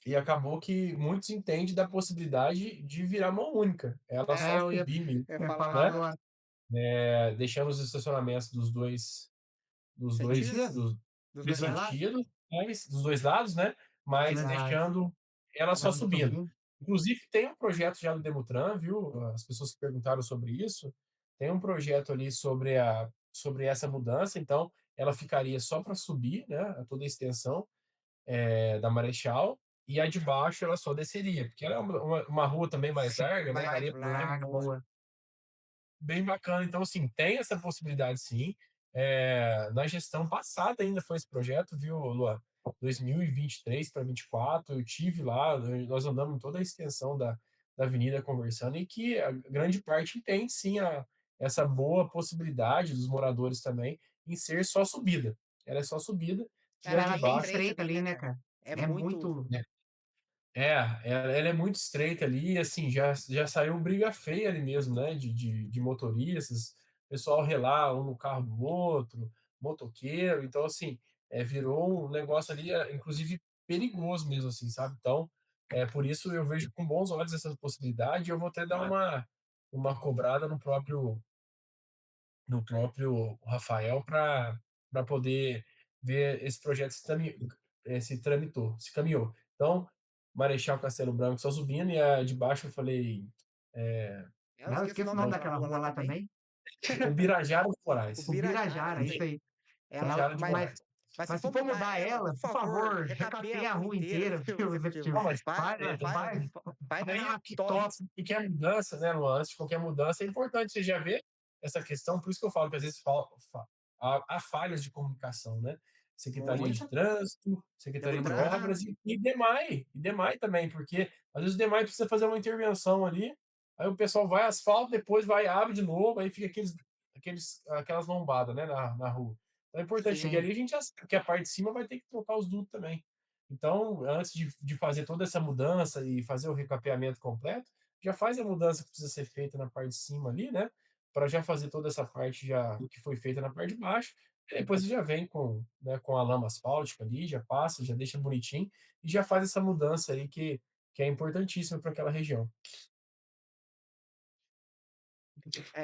E acabou que muitos entendem da possibilidade de virar mão única. Ela só Eu ia, subir mesmo, Eu ia ia falar falar né? agora. Deixando os estacionamentos sentidos Sentido? dos dois dois lados? sentidos, mas, dos dois lados, né? Dos Mas dois lados. deixando ela só Ela subindo. subindo. Inclusive, tem um projeto já do Demutran, viu? As pessoas que perguntaram sobre isso. Tem um projeto ali sobre essa mudança, então ela ficaria só para subir, né? A toda a extensão da Marechal, e a de baixo ela só desceria, porque ela é uma rua também mais larga, né? Mais Daria larga, Larga, boa. boa. bem bacana. Então, assim, tem essa possibilidade sim. Na gestão passada ainda foi esse projeto, viu, Luan? 2023 para 24, eu tive lá, nós andamos em toda a extensão da avenida conversando, e que a grande parte tem sim essa boa possibilidade dos moradores também em ser só subida. Ela é só subida, e a Ela é de Ela é bem bem baixo, estreita estreita ali, ali, né, né, cara? cara? É É muito. muito. né? Ela é muito estreita ali, assim, já saiu briga feia ali mesmo, né? De motoristas, pessoal relar um no carro do outro, motoqueiro, então, assim, virou um negócio ali, inclusive, perigoso mesmo, assim, sabe? Então, por isso eu vejo com bons olhos essa possibilidade, e eu vou até dar uma cobrada no próprio Rafael para poder ver esse projeto se tramitou, se caminhou. Então, Marechal Castelo Branco só subindo, e a de baixo eu falei, é, Eu Eu esqueço o esqueço o nome nome daquela daquela rua lá rua lá também. também. Ubirajara dos O Moraes. O Birajara, Birajara, é isso isso aí. aí. Ela, Ubirajara de mas, Moraes. mas se Mas se for for mudar mudar ela, por ela, por favor, favor, recapeia a recapeia a rua rua inteira, inteira, viu, viu, executivo? Não, executivo. mas Faz, faz, Faz. faz aí uma o que top. top, e que é mudança, né, Luan? Antes de qualquer mudança, é importante você já ver essa questão, por isso que eu falo que às vezes há falhas de comunicação, né? Secretaria de Muita. Trânsito, Secretaria de Demutran, Obras e DEMAI também, porque às vezes o DEMAI precisa fazer uma intervenção ali, aí o pessoal vai asfalto, depois vai abre de novo, aí fica aquelas lombadas, né, na rua. Então é importante, e sim. ali a gente já sabe que a parte de cima vai ter que trocar os dutos também. Então, antes de fazer toda essa mudança e fazer o recapeamento completo, já faz a mudança que precisa ser feita na parte de cima ali, né? Para já fazer toda essa parte já que foi feita na parte de baixo. E depois você já vem com a lama asfáltica ali, já passa, já deixa bonitinho e já faz essa mudança aí que é importantíssima para aquela região.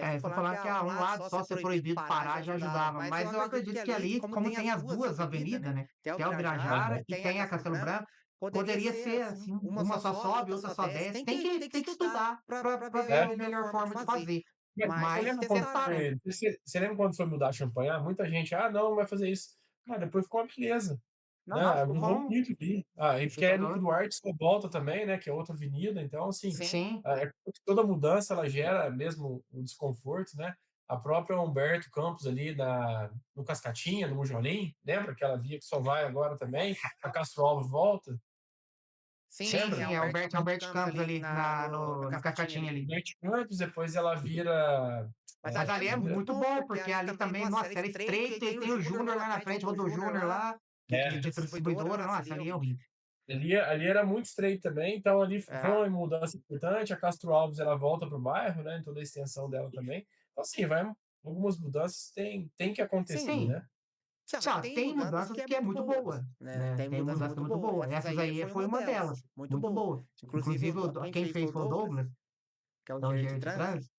Se Se eu falar que falar que um um lado lado só ser só ser proibido proibido parar já parar já ajudava, ajudava, mas eu mas eu acredito que acredito que ali, ali, como como tem as tem as duas duas avenidas, né? avenidas, né? Tem a Tem a Ubirajara Ubirajara e e tem a tem a Castelo Castelo Branco, Branco, poderia poderia ser ser assim, assim, uma só uma só sobe, sobe, outra outra só só desce. desce. Tem que Tem que estudar estudar para para ver a ver É, a melhor melhor forma de forma de fazer. fazer. Mas Você eles Mas lembra quando testaram, né? você lembra quando foi mudar a Champanhar? Muita gente, não vai fazer isso. Cara, depois ficou uma beleza. Não, Né? ficou Mudou bom. muito ali. E porque é no ficou. Duarte só volta também, né? Que é outra avenida. Então, assim, Sim, Sim. toda mudança ela gera mesmo um desconforto, né? A própria Humberto Campos ali no Cascatinha, no Mujolim, lembra aquela via que só vai agora também? A Castro Alves volta. Sim, é o Bert Campos ali na cascatinha ali. Bert Campos, depois ela vira. Mas ali é muito bom, porque ali também, nossa, ela é estreita e tem o Júnior lá na frente, Rodô Júnior lá, de distribuidora, nossa, ali é horrível. Ali era muito estreito também, então ali foi É. uma mudança importante. A Castro Alves ela volta para o bairro, né? Em toda a extensão dela também. Então, assim, algumas mudanças tem que acontecer, Sim. né? Tchau, tem mudanças que é muito boa, né? Tem mudança muito boa. Essas aí foi uma delas, muito boa. Inclusive, quem fez foi o Douglas, que é o da engenheiro Engenheiro de Trânsito.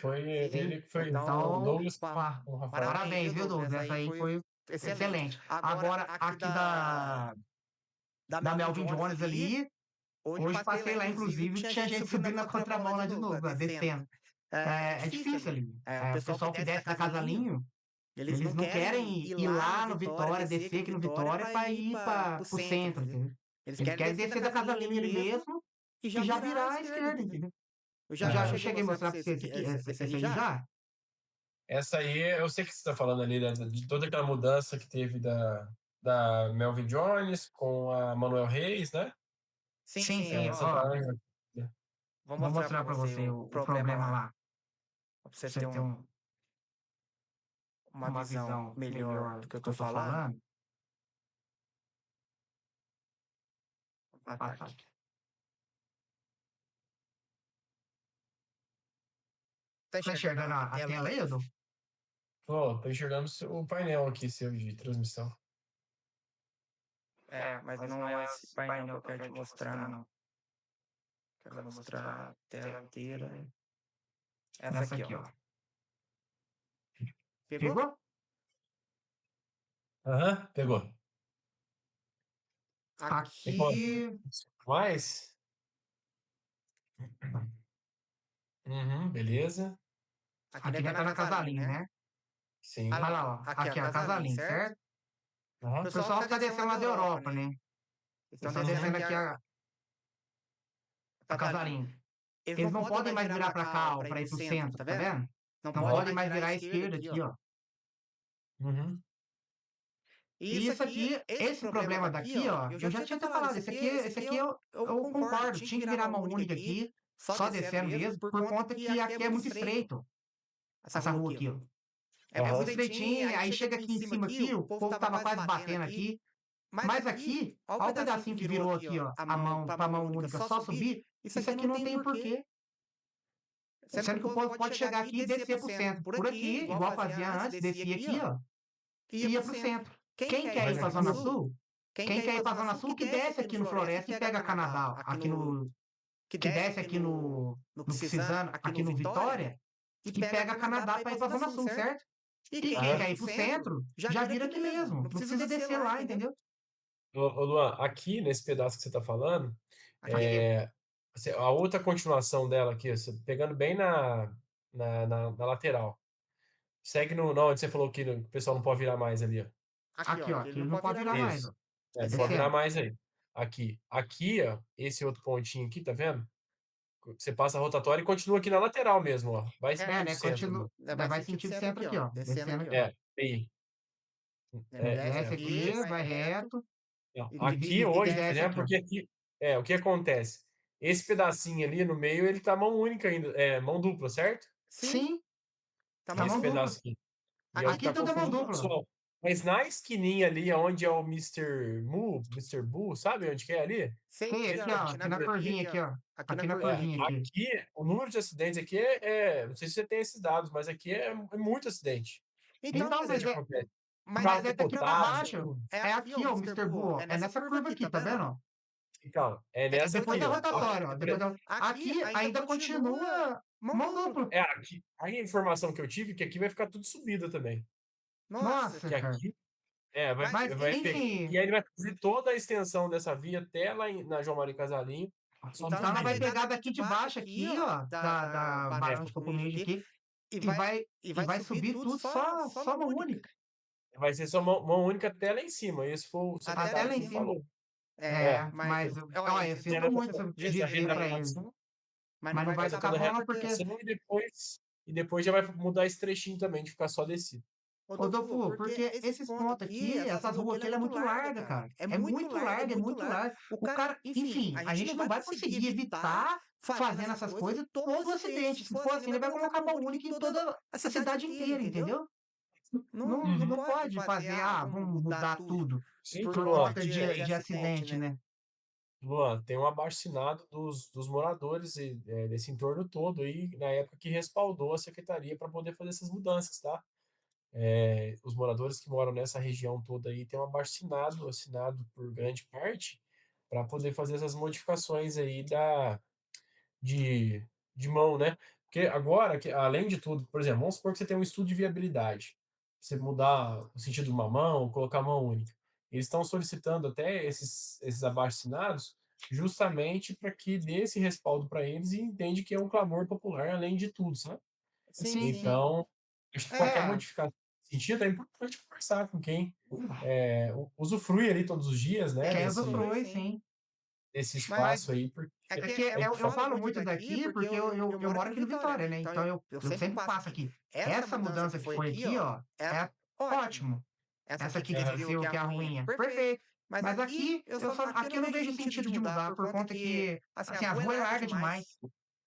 Foi ele que foi Então, o Douglas com o Rafael. parabéns, viu, Douglas? Essa aí foi excelente. Agora, aqui da Melvin Jones ali, hoje passei lá, inclusive, tinha gente subindo na contramão lá de novo, lá, descendo. É difícil ali. O pessoal que desce da Casalinho, eles não querem ir lá no Vitória, descer aqui no Vitória para ir para o centro, entendeu? Eles querem descer da Casalinho ali mesmo e já virar à esquerda, entendeu? Eu já cheguei a mostrar para você esse aí já? Essa aí, eu sei que você está falando ali de toda aquela mudança que teve da Melvin Jones com a Manuel Reis, né? Sim, Essa ó. tá. Vou mostrar para você o problema lá. Para você ter uma visão melhor do que eu tô falando. Tá enxergando a tela aí, Edu? Tô enxergando o painel aqui seu de transmissão. Mas não é esse painel que eu quero te mostrar, não. Quero mostrar a tela inteira. Essa aqui, ó. Pegou? Aham, pegou. Aqui. Mais? Beleza. Aqui já tá na Casalinho, né? Sim. Olha lá, ó. Aqui é a Casalinho, certo? Aham. O pessoal que tá descendo lá da Europa, né? Estão descendo aqui a Casalinho. Eles não podem mais virar pra cá, ó, pra ir pro centro, tá vendo? Não podem mais virar à esquerda aqui, ó. Uhum. E isso aqui, esse problema daqui, ó, eu já tinha até falado, esse aqui eu concordo, tinha que virar mão única aqui, só descendo mesmo, por conta que aqui é muito estreito, essa rua aqui, ó. É muito estreitinha, aí chega aqui em cima aqui, o povo tava quase batendo aqui, mas aqui, olha o pedacinho que virou aqui, ó, pra mão única, só subir, isso aqui não tem porquê. Sendo que o povo pode chegar aqui e descer pro centro. Por aqui, igual fazia antes, descia aqui, ó, e ia pro centro. Quem quer ir pra Zona Sul? Quem quer ir pra Zona Sul, que desce aqui no Floresta e pega Canadá, que desce aqui no Precisando, aqui no Vitória, e pega Canadá para ir pra Zona Sul, certo? E quem quer ir pro centro, já vira aqui mesmo. Não precisa descer lá, entendeu? Ô, Luan, aqui nesse pedaço que você tá falando, a outra continuação dela aqui, pegando bem na lateral. Segue não, onde você falou que o pessoal não pode virar mais ali, ó. Aqui, ó, aqui não pode virar mais, ó. Não pode virar mais aí. Aqui, ó, esse outro pontinho aqui, tá vendo? Você passa a rotatória e continua aqui na lateral mesmo, ó. Vai sentido né? centro. Vai sentido centro aqui, ó. Descendo aqui. Aí. Desce aqui, vai reto. Aqui hoje, né? Porque aqui, o que acontece? Esse pedacinho ali no meio, ele tá mão única ainda, mão dupla, certo? Sim. Tá mão dupla. Pedaço aqui. Aqui tudo é mão dupla. Mas na esquininha ali, onde é o Mr. Boo, sabe onde que é ali? Sim, aqui, ó, aqui na curvinha aqui, ó. Aqui na curvinha aqui. Aqui, o número de acidentes aqui não sei se você tem esses dados, mas aqui é muito acidente. Então, mas é daqui pra baixo. É aqui, ó, o Mr. Boo. É nessa curva aqui, tá vendo? Então, nessa depois aqui, da rotatória, ó. Aqui ainda continua mão dupla. Aqui, aí a informação que eu tive é que aqui vai ficar tudo subido também. Nossa, que aqui, mas, enfim... E aí ele vai fazer toda a extensão dessa via até lá na João Mário Casalinho. Então ela vai pegar daqui de baixo aqui, ó, da Barão de Copomide aqui, e vai subir tudo só mão única. Vai ser só mão única até lá em cima. Esse foi o até lá em cima. Falou. Mas olha, eu sinto muito dizer pra eles. Mas não vai ficar bom porque... E depois já vai mudar esse trechinho também, de ficar só descido. Ô, Dofu, porque esses pontos aqui, essas ruas aqui, ela é muito larga, cara. É muito larga, é muito larga. O cara, enfim, a gente não vai conseguir evitar fazendo essas coisas todo acidente. Se for assim, ele vai colocar mão única em toda a cidade inteira, entendeu? Não, Uhum. não pode fazer, vamos mudar tudo Sim, por Luan. conta de acidente, né? Luan, tem um abaixo-assinado dos moradores desse entorno todo aí, na época que respaldou a secretaria para poder fazer essas mudanças, tá? Os moradores que moram nessa região toda aí têm um abaixo-assinado, assinado por grande parte, para poder fazer essas modificações aí de, de mão, né? Porque agora, além de tudo, por exemplo, vamos supor que você tem um estudo de viabilidade, você mudar o sentido de uma mão, colocar mão única. Eles estão solicitando até esses abaixo-assinados justamente para que dê esse respaldo para eles e entende que é um clamor popular além de tudo, sabe? Sim, sim. Então, acho que qualquer É, modificação nesse sentido é importante conversar com quem usufrui ali todos os dias, né, quem usufrui, sim. desse Mas espaço aí, porque é que a gente eu falo muito daqui porque eu moro aqui no Vitória, né? Então eu sempre passo aqui. Essa mudança que foi aqui, ó, é ótimo. Essa aqui que você Aham. viu que é a ruinha, perfeito. Mas aqui eu não vejo sentido de mudar por conta que, assim, a rua é larga demais.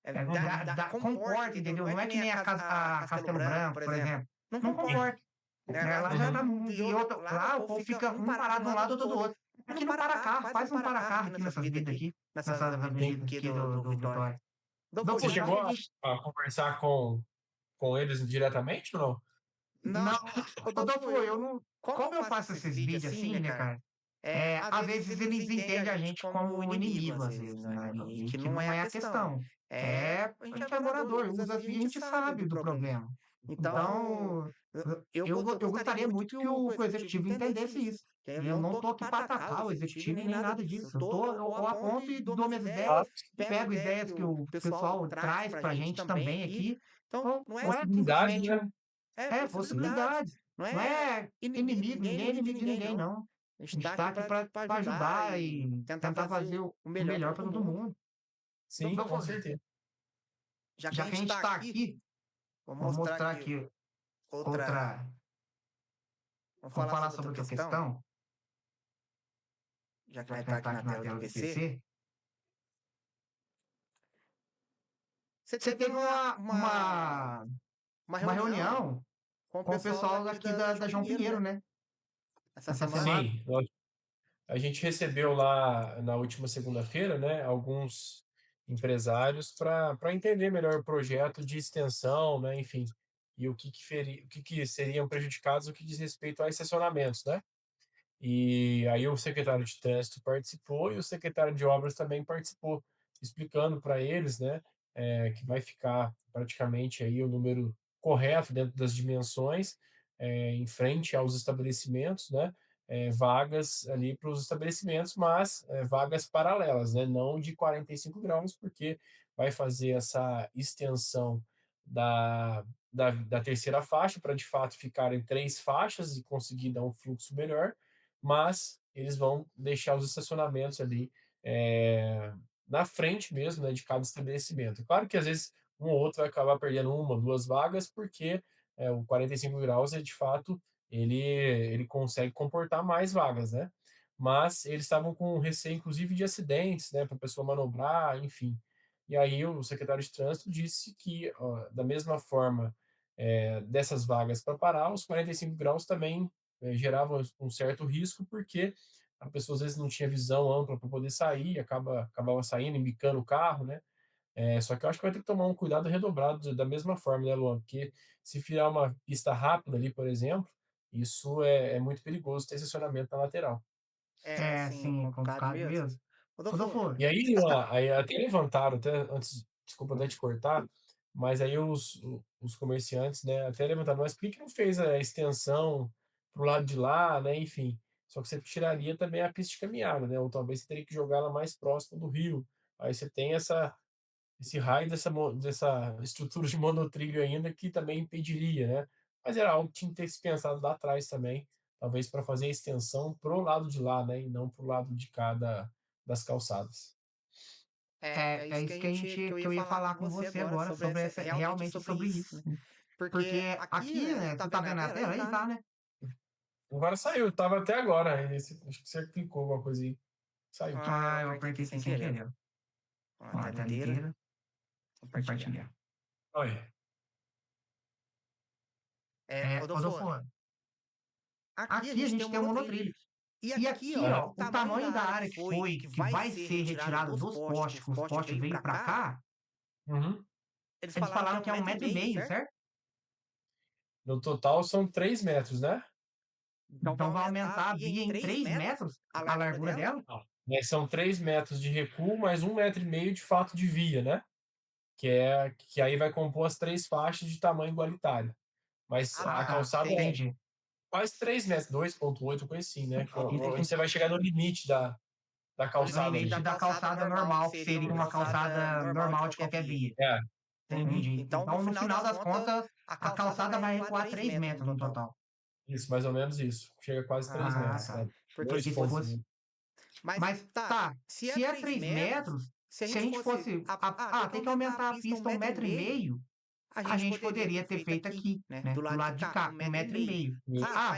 Uhum. Comporta, entendeu? Não é que nem a Castelo Branco, por exemplo. Não Sim. comporta. Né? Lá já tá. Uhum. E outro, lá o povo fica um parado de um lado, outro do outro. Aqui não para carro, faz um para carro aqui nessas vidas aqui, nessas Sim. avenidas aqui do Vitória. Você Dopo, já chegou que a conversar com eles diretamente ou não? não, ô Dopo, eu não. Como eu faço esses vídeos assim, né, cara? Às vezes eles entendem a gente como inimigo, às vezes, né? E que não é a questão. A gente é morador, usa assim, a gente sabe do problema. Então, eu gostaria muito que o executivo entendesse isso. E eu não estou aqui para atacar o executivo e nem nada disso. Eu aponto e dou minhas Ah, ideias, pego ideias que o pessoal traz para a gente também aqui. Então, não é possibilidade, simplesmente né? possibilidades. Não é inimigo, ninguém é inimigo de ninguém, não. A gente está aqui para ajudar e tentar fazer o melhor para todo mundo. Sim, com certeza. Já que a gente está aqui, vamos mostrar aqui outra. Vamos falar sobre outra questão, já que vai estar aqui na tela do PC. Você teve uma reunião com o pessoal daqui da João Pinheiro, né? Essa semana. Sim, a gente recebeu lá na última segunda-feira, né, alguns empresários para entender melhor o projeto de extensão, né, enfim, e o que seriam prejudicados no que diz respeito a estacionamentos, né? E aí o secretário de Trânsito participou e o secretário de Obras também participou, explicando para eles, né, que vai ficar praticamente aí o número correto dentro das dimensões, em frente aos estabelecimentos, né, vagas ali para os estabelecimentos, mas vagas paralelas, né, não de 45 graus, porque vai fazer essa extensão da terceira faixa para de fato ficar em três faixas e conseguir dar um fluxo melhor, mas eles vão deixar os estacionamentos ali é, na frente mesmo, né, de cada estabelecimento. Claro que às vezes um ou outro vai acabar perdendo uma, duas vagas, porque o 45 graus é de fato ele consegue comportar mais vagas, né? Mas eles estavam com receio, inclusive, de acidentes, né, para a pessoa manobrar, enfim. E aí o secretário de trânsito disse que, ó, da mesma forma dessas vagas para parar, os 45 graus também gerava um certo risco, porque a pessoa às vezes não tinha visão ampla para poder sair, acabava saindo, embicando o carro, né? Só que eu acho que vai ter que tomar um cuidado redobrado da mesma forma, né, Luan? Porque se virar uma pista rápida ali, por exemplo, isso é muito perigoso ter estacionamento na lateral. Sim, é complicado mesmo. Rodolfo, E aí, Luan, aí até levantaram, até antes, desculpa até te cortar, mas aí os comerciantes, né, até levantaram, mas por que não fez a extensão pro lado de lá, né, enfim. Só que você tiraria também a pista de caminhada, né, ou talvez você teria que jogar ela mais próxima do rio. Aí você tem esse raio dessa estrutura de monotrilho ainda que também impediria, né. Mas era algo que tinha que ter se pensado lá atrás também, talvez para fazer a extensão pro lado de lá, né, e não pro lado de cada das calçadas. é isso que eu ia falar com você agora sobre realmente sobre isso. Porque aqui, né, tu tá vendo na tela aí, tá, né? Agora saiu, tava até agora. Acho que você clicou alguma coisa aí. Saiu. Ah, eu apertei aqui sem querer. Ó, Ó, a tela inteira, compartilhar. compartilhar. Olha. Rodolfo, Aqui aqui a gente tem um monotrilho. E aqui, Aham. ó, o tamanho da área que vai ser retirada dos postes, que os postes veio pra cá, Uhum. eles falaram que é 1,5 m, certo? No total são 3 metros, né? Então vai aumentar a via em 3 metros a largura dela? Né, são 3 metros de recuo, mais 1,5 m de fato de via, né? Que aí vai compor as 3 faixas de tamanho igualitário. Mas a calçada é Entendi. quase 3 metros, 2,8, coisa assim, né? E- Onde você vai chegar no limite da No calçada ali. limite da calçada normal, que seria uma calçada normal de qualquer via. É, Entendi. Então, no final das contas, a calçada vai recuar 3 metros no total. isso, mais ou menos isso. Chega a quase 3 metros. Tá. Né? Porque se fosse. Mas tá, se é 3 metros, se a gente fosse. Tem que aumentar a pista 1,5 m, a gente poderia ter feito aqui, né? Do lado de cá, 1,5 m.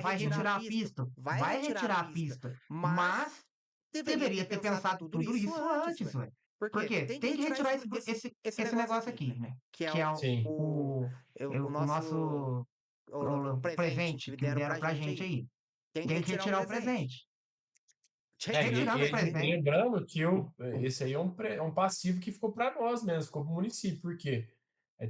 Vai retirar a pista? Vai retirar a pista. Mas deveria ter pensado tudo isso antes, ué. Porque tem que retirar esse negócio aqui, né? Que é Sim. o nosso o presente que deram pra gente aí. Tem que retirar o presente. Retirando o presente. Lembrando que esse aí é um passivo que ficou para nós mesmo, ficou para o município, porque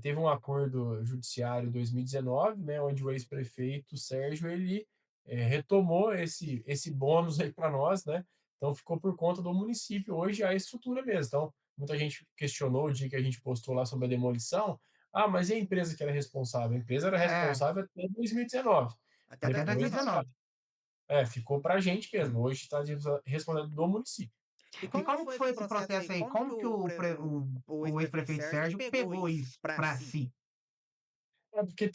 teve um acordo judiciário em 2019, né, onde o ex-prefeito Sérgio ele retomou esse bônus aí para nós, né? Então ficou por conta do município hoje a estrutura mesmo. Então muita gente questionou o dia que a gente postou lá sobre a demolição. Mas e a empresa que era responsável? A empresa era responsável até 2019. Até 2019. Ficou para a gente mesmo. Hoje está respondendo do município. E como que foi esse processo aí? Como que o ex-prefeito Sérgio pegou isso para si? Porque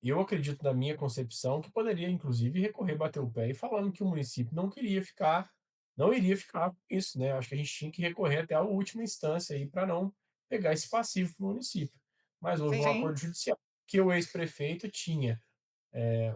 eu acredito na minha concepção que poderia, inclusive, recorrer, bater o pé e falando que o município não iria ficar com isso, né? Acho que a gente tinha que recorrer até a última instância aí para não pegar esse passivo para o município. Mas houve um acordo judicial que o ex-prefeito tinha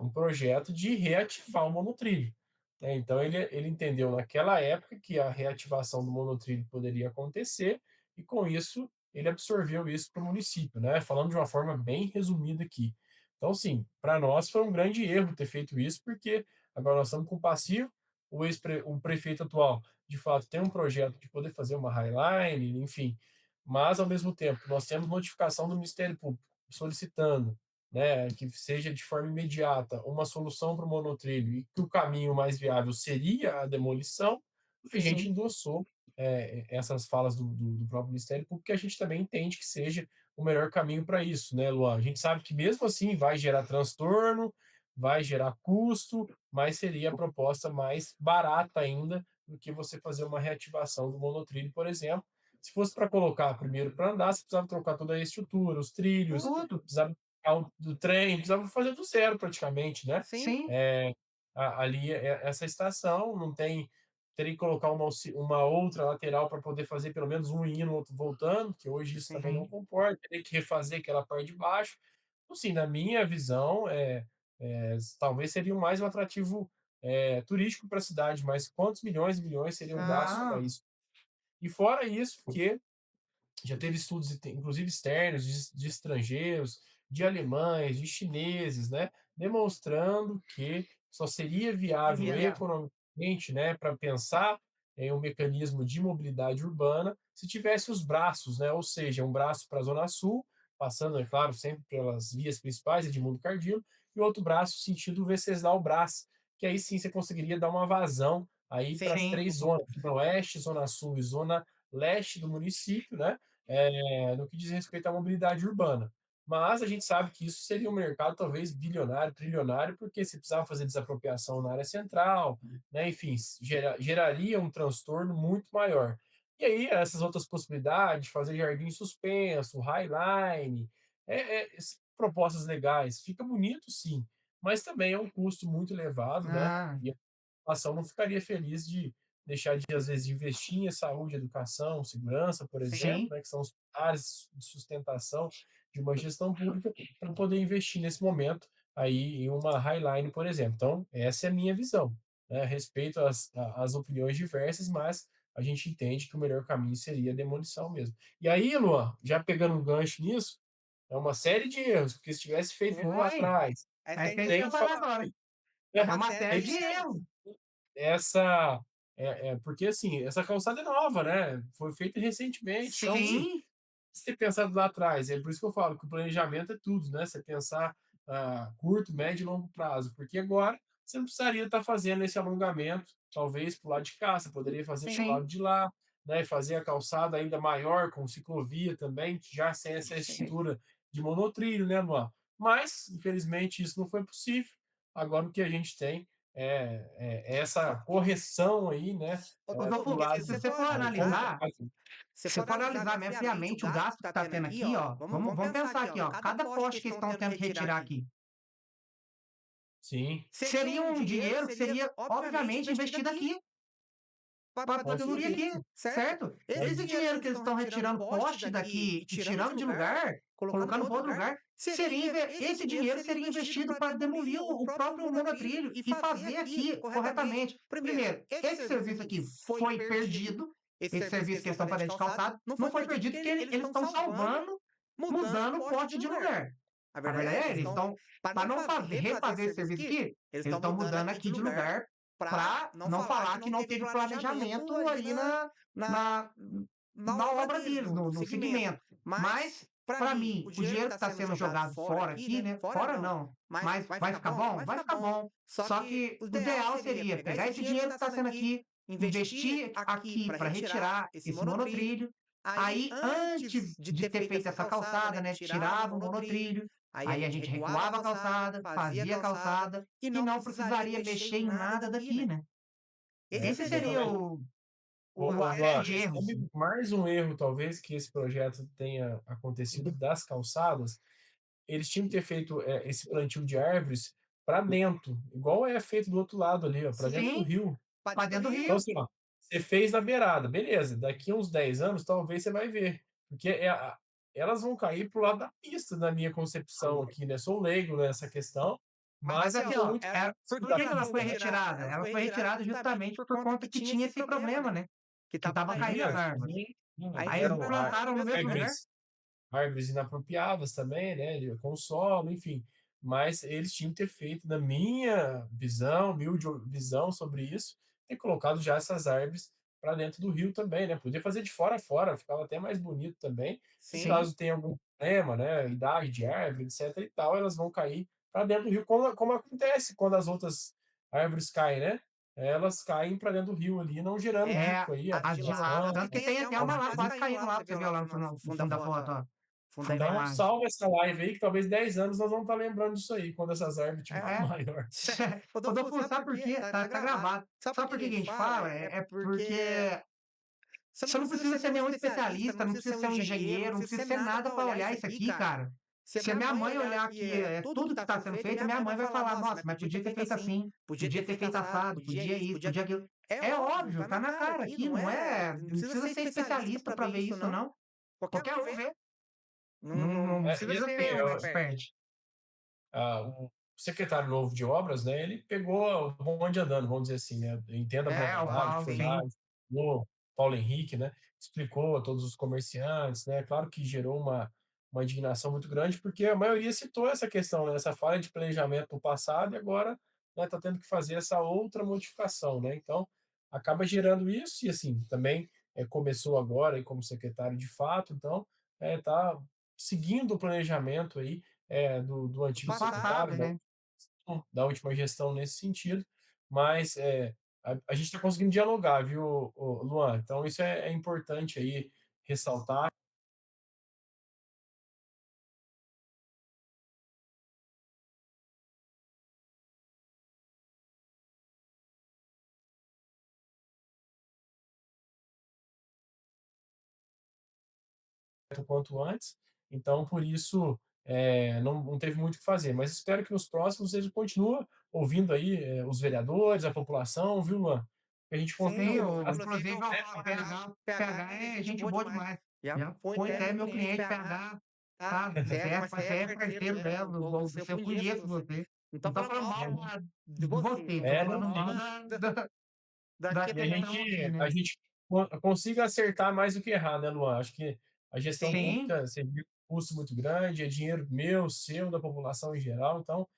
um projeto de reativar o monotrilho. Né? Então, ele entendeu naquela época que a reativação do monotrilho poderia acontecer, e com isso, ele absorveu isso para o município, né? Falando de uma forma bem resumida aqui. Então, sim, para nós foi um grande erro ter feito isso, porque agora nós estamos com o passivo, o prefeito atual, de fato, tem um projeto de poder fazer uma highline, enfim, mas, ao mesmo tempo, nós temos notificação do Ministério Público solicitando, né, que seja de forma imediata uma solução para o monotrilho e que o caminho mais viável seria a demolição, a gente endossou essas falas do próprio Ministério Público, que a gente também entende que seja o melhor caminho para isso, né, Luan? A gente sabe que mesmo assim vai gerar transtorno, vai gerar custo, mas seria a proposta mais barata ainda do que você fazer uma reativação do monotrilho, por exemplo. Se fosse para colocar primeiro para andar, você precisava trocar toda a estrutura, os trilhos, precisava do trem, precisava fazer do zero praticamente, né? Sim. Ali, essa estação não tem, teria que colocar uma outra lateral para poder fazer pelo menos um indo, outro voltando, que hoje isso também não comporta, teria que refazer aquela parte de baixo. Então, assim, na minha visão, talvez seria mais um atrativo turístico para a cidade, mas quantos milhões e milhões seriam gastos para isso? E fora isso, porque já teve estudos, inclusive externos, de estrangeiros, de alemães, de chineses, né, demonstrando que só seria viável economicamente, né, para pensar em um mecanismo de mobilidade urbana se tivesse os braços, né, ou seja, um braço para a Zona Sul, passando, é claro, sempre pelas vias principais, Edmundo Cardino, e outro braço sentido Venceslau-Brás, que aí sim você conseguiria dar uma vazão aí para as 3 zonas, Zona Oeste, Zona Sul e Zona Leste do município, né, no que diz respeito à mobilidade urbana. Mas a gente sabe que isso seria um mercado talvez bilionário, trilionário, porque se precisava fazer desapropriação na área central, né, enfim, geraria um transtorno muito maior. E aí, essas outras possibilidades, fazer jardim suspenso, highline, propostas legais, fica bonito sim, mas também é um custo muito elevado, né? E a população não ficaria feliz de deixar de, às vezes, investir em saúde, educação, segurança, por exemplo, né, que são os pilares de sustentação de uma gestão pública para poder investir nesse momento aí em uma Highline, por exemplo. Então, essa é a minha visão, né? Respeito as opiniões diversas, mas a gente entende que o melhor caminho seria a demolição mesmo. E aí, Luan, já pegando um gancho nisso, é uma série de erros, porque se tivesse feito lá Foi. atrás, É que a gente tem ia que falar falar agora. é, É uma série tem que de ser erros. essa porque assim, essa calçada é nova, né? Foi feita recentemente, então assim, Sim, se ter pensado lá atrás, é por isso que eu falo que o planejamento é tudo, né? Você pensar curto, médio e longo prazo, porque agora você não precisaria estar fazendo esse alongamento, talvez para o lado de cá, você poderia fazer para o sim. lado de lá, né? Fazer a calçada ainda maior, com ciclovia também, já sem essa estrutura de monotrilho, né, Luan? Mas, infelizmente, isso não foi possível. Agora o que a gente tem é essa correção aí, né? Ô, Para o Dofu, lado se você for analisar, se se for for analisar analisar bem mesmo friamente o friamente o gasto gasto que que está está tendo tendo aqui, aqui, ó, ó, vamos vamos pensar pensar aqui, aqui, ó, ó, cada cada poste que poste eles que eles estão estão tentando tendo que retirar retirar aqui. aqui. Sim, Seria um dinheiro que seria, obviamente, investido aqui, para a com categoria certeza. aqui, certo? Mas Esse dinheiro que eles estão retirando poste daqui e tirando de lugar, colocando para outro lugar, esse dinheiro seria investido para demolir o próprio monotrilho e fazer aqui corretamente. Primeiro, esse serviço aqui foi perdido, esse serviço que eles estão fazendo de calçado, não foi perdido porque eles estão salvando, mudando o poste de lugar. A verdade é, eles estão, para não refazer esse serviço aqui, eles estão mudando aqui de lugar para não falar que não teve planejamento ali na, na obra deles, no segmento. Mas, para mim, o dinheiro que está sendo jogado fora aqui, né? Fora não. Mas vai ficar bom? Vai ficar bom. Só que o ideal seria pegar esse dinheiro que está sendo aqui, investir aqui para retirar esse monotrilho. Aí, antes de ter feito essa calçada, né? Tirava o monotrilho. Aí a gente recuava a calçada, fazia a calçada e não precisaria mexer em nada daqui, né? Esse seria Exatamente. a Luan, grande erro. sabe mais um erro, talvez, que esse projeto tenha acontecido das calçadas? Eles tinham que ter feito esse plantio de árvores para dentro, igual é feito do outro lado ali, ó, para dentro do Sim, rio. para dentro do Então, rio. assim, ó, você fez na beirada, beleza, daqui a uns 10 anos, talvez você vai ver, porque elas vão cair pro lado da pista, na minha concepção aqui, né? Sou leigo nessa questão, Mas mas assim, ficou ó, muito por da que que ela foi pista, né? retirada? Ela foi retirada justamente por conta que tinha esse problema, né? Que estava caindo as Tinha, árvores. Aí eles eram plantaram no mesmo lugar. árvores inapropriadas também, né, com solo, enfim. Mas eles tinham que ter feito, na minha visão, humilde visão sobre isso, ter colocado já essas árvores para dentro do rio também, né? Podia fazer de fora a fora, ficava até mais bonito também. E Sim. caso tenha algum problema, né, idade de árvore, etc e tal, elas vão cair para dentro do rio, como acontece quando as outras árvores caem, né? Elas caem para dentro do rio ali, não gerando É, risco aí, as de lá. afetação, Tanto que tem até uma lá quase caindo lá, pra você ver lá no fundo da foto, ó. Fundo da então, imagem. salva essa live aí, que talvez 10 anos nós vamos estar lembrando disso aí, quando essas árvores tiverem É. maior. Ô, Dofu, sabe por quê? Tá gravado. Sabe por que que a gente fala? É porque você não precisa ser nenhum especialista, não precisa ser um engenheiro, não precisa ser nada para olhar isso aqui, cara. Se a minha mãe olhar aqui tudo que está sendo feito, a minha mãe vai falar: nossa, mas podia ter feito assim, podia ter feito assado, podia isso, podia aquilo. É óbvio, tá na cara aqui, não é? Não precisa ser especialista para ver isso, não. Qualquer um vê. Não E precisa assim, ser um expert. o secretário novo de obras, né, ele pegou o bonde andando, vamos dizer assim, né? Entenda a É, o vontade, Paulo, foi lá, sim. o Paulo Henrique, né, explicou a todos os comerciantes, né? Claro que gerou uma indignação muito grande, porque a maioria citou essa questão, né, essa falha de planejamento no passado e agora está tendo que fazer essa outra modificação, né? Então, acaba gerando isso e, assim, também começou agora e como secretário de fato, então, está seguindo o planejamento aí do Do antigo passado, secretário, né? da última gestão nesse sentido, mas a gente está conseguindo dialogar, viu, Luan? Então isso é importante aí ressaltar. O quanto antes. Então, por isso, não teve muito o que fazer. Mas espero que nos próximos eles continuem ouvindo aí os vereadores, a população, viu, Luan? Que a gente Sim, consiga. inclusive o PH é gente boa demais. Já foi até meu cliente PH. tá? Tá, você é parceiro dela, você eu Conheço conheço você. você. Não tô Não tô falando falando mal mal de de você, você, tô tô É, falando falando mal mal da da e questão questão em si, a né. gente consiga acertar mais do que errar, né, Luan? Acho que a gestão Sim, pública, você viu um custo muito grande, é dinheiro meu, seu, da população em geral, então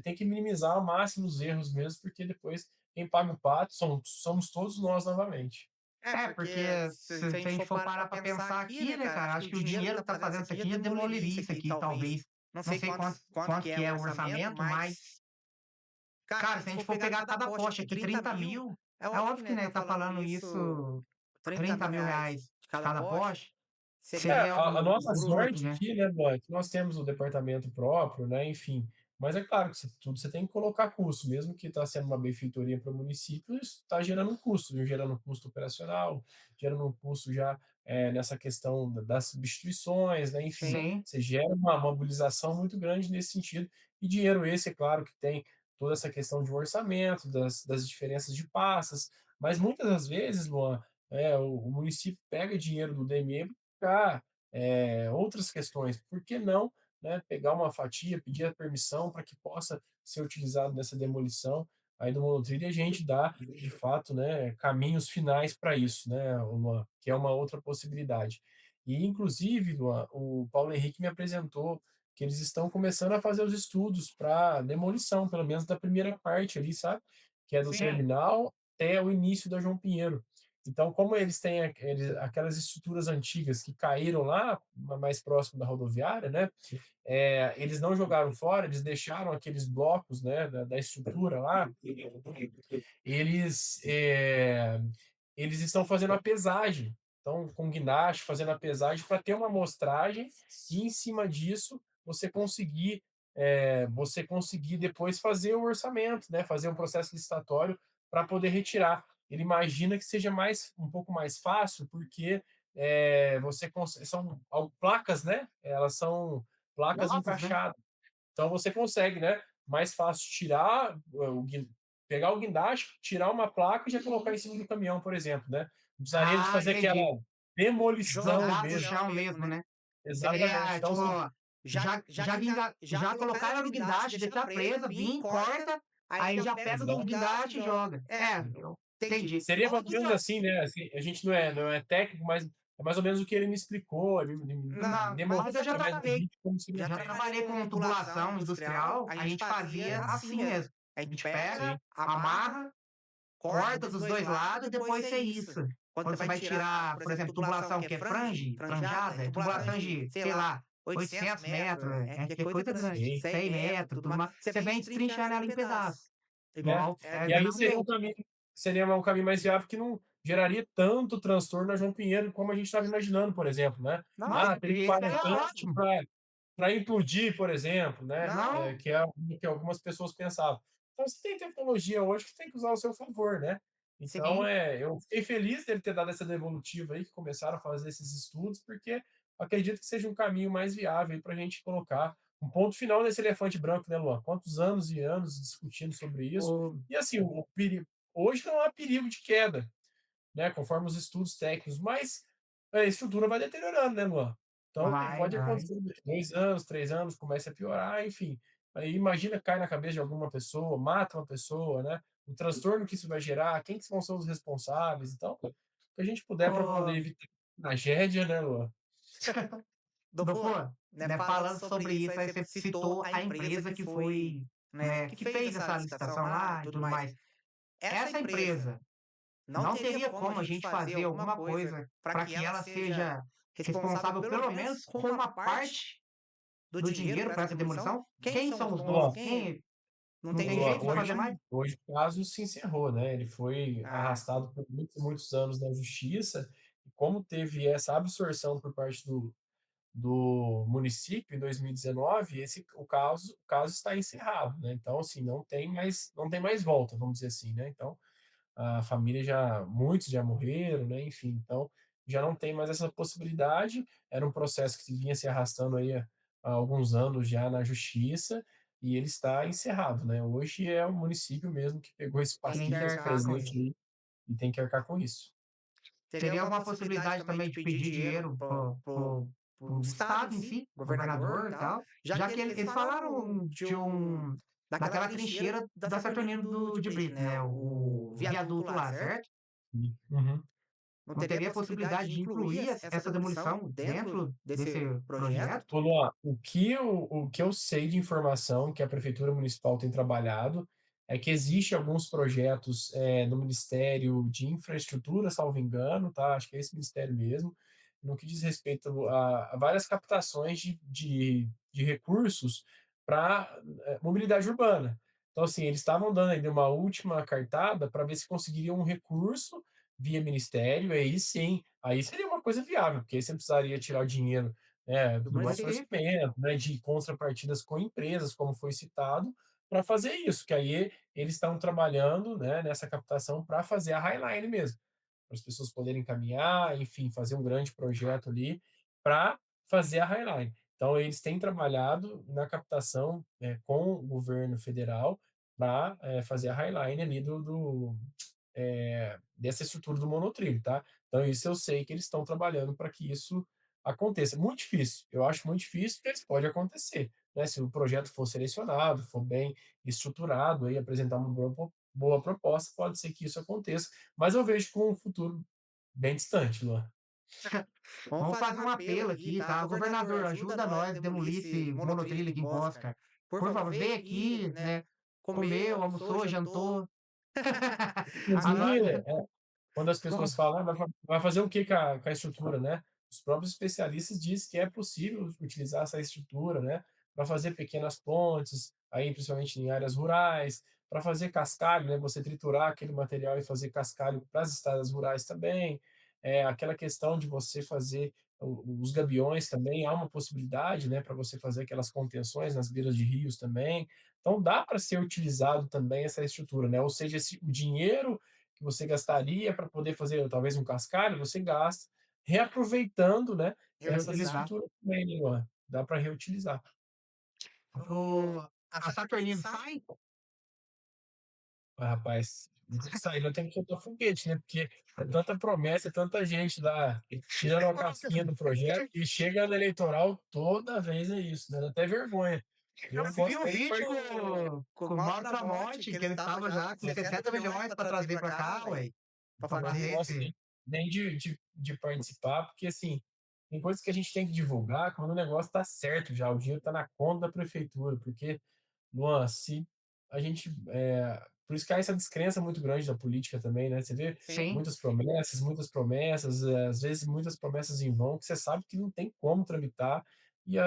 tem que minimizar ao máximo os erros mesmo, porque depois quem paga o pato somos todos nós novamente. é, porque porque se se se a a gente gente for for parar parar pra pra pensar pensar aqui, aqui, né, né, cara, cara, acho que acho o que o dinheiro que dinheiro tá que tá fazendo isso fazendo isso aqui já aqui já demoliria demoliria isso isso aqui, aqui, talvez. talvez. Não Não sei sei quanto quanto que é que o é o orçamento, orçamento, mas, mas, cara, se a cara, se gente a gente for for pegar pegar cada cada poste poste aqui aqui 30 30 mil, mil, é é óbvio que, óbvio que, né, né, tá tá falando falando isso, isso, 30 30 mil mil reais reais de cada cada poste, poste, seria É, seria a o nossa bruto, sorte né. aqui, né, Luan, é que nós temos o departamento próprio, né, enfim. Mas é claro que tudo você tem que colocar custo, mesmo que está sendo uma benfeitoria para o município, isso está gerando um custo, viu? Gerando um custo operacional, gerando um custo já nessa questão das substituições, né, enfim. sim, Sim, Você gera uma mobilização muito grande nesse sentido. E dinheiro esse, é claro, que tem toda essa questão de orçamento, das diferenças de pastas, mas muitas das vezes, Luan, o município pega dinheiro do DME para outras questões. Por que não, né, pegar uma fatia, pedir a permissão para que possa ser utilizado nessa demolição aí do monotrilho e a gente dá, de fato, né, caminhos finais para isso, né, Luan, que é uma outra possibilidade. E, inclusive, Luan, o Paulo Henrique me apresentou que eles estão começando a fazer os estudos para demolição, pelo menos da primeira parte ali, sabe? Que é do sim. terminal até o início da João Pinheiro. Então, como eles têm aquelas estruturas antigas que caíram lá, mais próximo da rodoviária, né? Eles não jogaram fora, eles deixaram aqueles blocos, né, da estrutura lá. Eles, eles estão fazendo a pesagem. Então, com guindaste, fazendo a pesagem para ter uma amostragem e, em cima disso, você conseguir depois fazer o orçamento, né? Fazer um processo licitatório para poder retirar. Ele imagina que seja um pouco mais fácil, porque são placas, né? Elas são placas Blocos, né. encaixadas. Então você consegue, né? Mais fácil tirar pegar o guindaste, tirar uma placa e já colocar em cima do caminhão, por exemplo, né? Não precisaria de Ah, fazer aquela entendi. demolição jogar no Jogar no mesmo. chão chão mesmo, mesmo, né? né. Exatamente. Seria, Então, tipo, assim, Já já colocar colocar ela ela no no guindaste, guindaste, deixar deixar presa, presa, vim, vim, corta, corta, aí aí já já pega pega do do exato. guindaste e guindaste e joga. joga. É, É, entendi. entendi. Seria mais ou menos assim, né? Assim, a gente não é técnico, mas é mais ou menos o que ele me explicou, ele me Não, Não, mas mas eu eu já já através do trabalhei, trabalhei vídeo como seria já já feito. trabalhei trabalhei com com tubulação tubulação industrial, industrial, a a gente gente fazia fazia assim assim mesmo. mesmo. A A gente gente pega, pega, amarra, amarra, corta corta dos dos dois 2 lados e lados e depois depois você você isso. isso. Quando você Quando você vai vai tirar, tirar, por por exemplo, exemplo, tubulação tubulação que é que é franjada, é tubulação tubulação de, de, sei sei lá, lá, 800 800 metros, metros, é é coisa coisa grande, grande, 100 100 metros, metros, tudo tudo mais. mais. Você Você vem vem destrinchando destrinchando ela em ela em pedaços. pedaços. Né? Igual E é aí desse jeito. seria um caminho mais viável que não geraria tanto transtorno na João Pinheiro como a gente estava imaginando, por exemplo, né? Não, Nossa, Ah, teria que esse parar seria tanto ótimo. para implodir, por exemplo, né? não, Não, Que é o que algumas pessoas pensavam. Então, você tem tecnologia hoje que você tem que usar ao seu favor, né? Então, sim. eu fiquei feliz dele ter dado essa devolutiva aí, que começaram a fazer esses estudos, porque acredito que seja um caminho mais viável para a gente colocar um ponto final nesse elefante branco, né, Luan? Quantos anos e anos discutindo sobre isso? O, E assim, hoje não há perigo de queda, né? Conforme os estudos técnicos, mas a estrutura vai deteriorando, né, Luan? Então, vai, pode vai. acontecer 2 anos, 3 anos, comece a piorar, enfim. Aí imagina cai na cabeça de alguma pessoa, mata uma pessoa, né? O transtorno que isso vai gerar, quem que vão ser os responsáveis? Então, o que a gente puder para poder Ô, evitar tragédia, né, Luan? Dofô, Dofô, né, né, falando falando sobre sobre isso, isso, aí aí você você citou citou a a empresa empresa que que foi, foi, né, né, que que fez fez essa essa licitação licitação lá e lá e tudo tudo mais. mais. Essa Essa empresa empresa não não teria teria como a como a gente gente fazer fazer alguma alguma coisa coisa para para que que ela ela seja seja responsável responsável, pelo pelo menos menos, com com uma uma parte parte do do dinheiro para dinheiro para essa essa demolição? demolição? Quem Quem são os são os donos? donos? Luan, Quem Quem não não tem tem Luan, jeito jeito de de fazer fazer hoje, mais? mais? hoje o caso se encerrou, né? Ele foi Ah, arrastado por muitos, muitos anos na justiça, e como teve essa absorção por parte do município em 2019, o caso está encerrado, né? Então, assim, não tem mais volta, vamos dizer assim, né? Então, a família muitos já morreram, né? Enfim, então já não tem mais essa possibilidade. Era um processo que vinha se arrastando aí há alguns anos já na justiça e ele está encerrado, né? Hoje é o município mesmo que pegou esse tem que Tem que esse arcar arcar com com presente isso. isso. aí e tem que arcar com isso. Teria Teria alguma alguma possibilidade possibilidade também de também de pedir pedir dinheiro dinheiro pro o estado em si, governador e tal, já que eles falaram daquela trincheira da Saturnino de Brito, né? O viaduto lá, certo? Uhum. Não teria a possibilidade de incluir essa demolição dentro desse projeto? Ô, Luan, o que eu sei de informação que a Prefeitura Municipal tem trabalhado é que existe alguns projetos no Ministério de Infraestrutura, salvo engano, tá? Acho que é esse ministério mesmo, no que diz respeito a várias captações de recursos para mobilidade urbana. Então, assim, eles estavam dando ainda uma última cartada para ver se conseguiriam um recurso via ministério, aí seria uma coisa viável, porque aí você não precisaria tirar o dinheiro Do do nosso município. orçamento, né, de contrapartidas com empresas, como foi citado, para fazer isso, que aí eles estão trabalhando, né, nessa captação para fazer a Highline mesmo, para as pessoas poderem caminhar, enfim, fazer um grande projeto ali para fazer a Highline. Então, eles têm trabalhado na captação com o governo federal para fazer a Highline ali dessa estrutura do monotrilho, tá? Então, isso eu sei que eles estão trabalhando para que isso aconteça. Muito difícil, eu acho muito difícil, mas pode acontecer, né? Se o projeto for selecionado, for bem estruturado, aí apresentar uma boa proposta, pode ser que isso aconteça, mas eu vejo com um futuro bem distante, Luan. Vamos fazer um apelo aqui, tá? Governador, ajuda nós a demolir esse monotrilho aqui em Poços, cara. Por favor, vem aqui, né? Comeu, almoçou, jantou. Inclusive, Agora, quando as pessoas falam: "Ah, vai fazer o que com a estrutura?", né, os próprios especialistas dizem que é possível utilizar essa estrutura, né, para fazer pequenas pontes, aí principalmente em áreas rurais, para fazer cascalho, né, você triturar aquele material e fazer cascalho para as estradas rurais também. Aquela questão de você fazer os gabiões também, há uma possibilidade, né, para você fazer aquelas contenções nas beiras de rios também. Então dá para ser utilizado também essa estrutura, né, ou seja, esse o dinheiro que você gastaria para poder fazer talvez um cascalho, você gasta reaproveitando, né, essas reutilizar. estruturas também, né, Luan, dá para reutilizar. A Saturnino sai? Ah, rapaz, isso aí nós temos que soltar foguete, né, porque é tanta promessa, é tanta gente lá tirando uma casquinha do projeto e chega no eleitoral toda vez é isso, né, dá até vergonha. Eu Eu vi um gosto de vídeo com o Mauro Tramonte, que ele estava já com 60 milhões para trazer para cá, ué. Para eu não fazer gosto esse. nem de participar, porque, assim, tem coisas que a gente tem que divulgar quando o negócio está certo já, o dinheiro está na conta da prefeitura, porque, Luan, se a gente, por isso que há essa descrença muito grande da política também, né, você vê Sim. muitas promessas, às vezes muitas promessas em vão, que você sabe que não tem como tramitar, e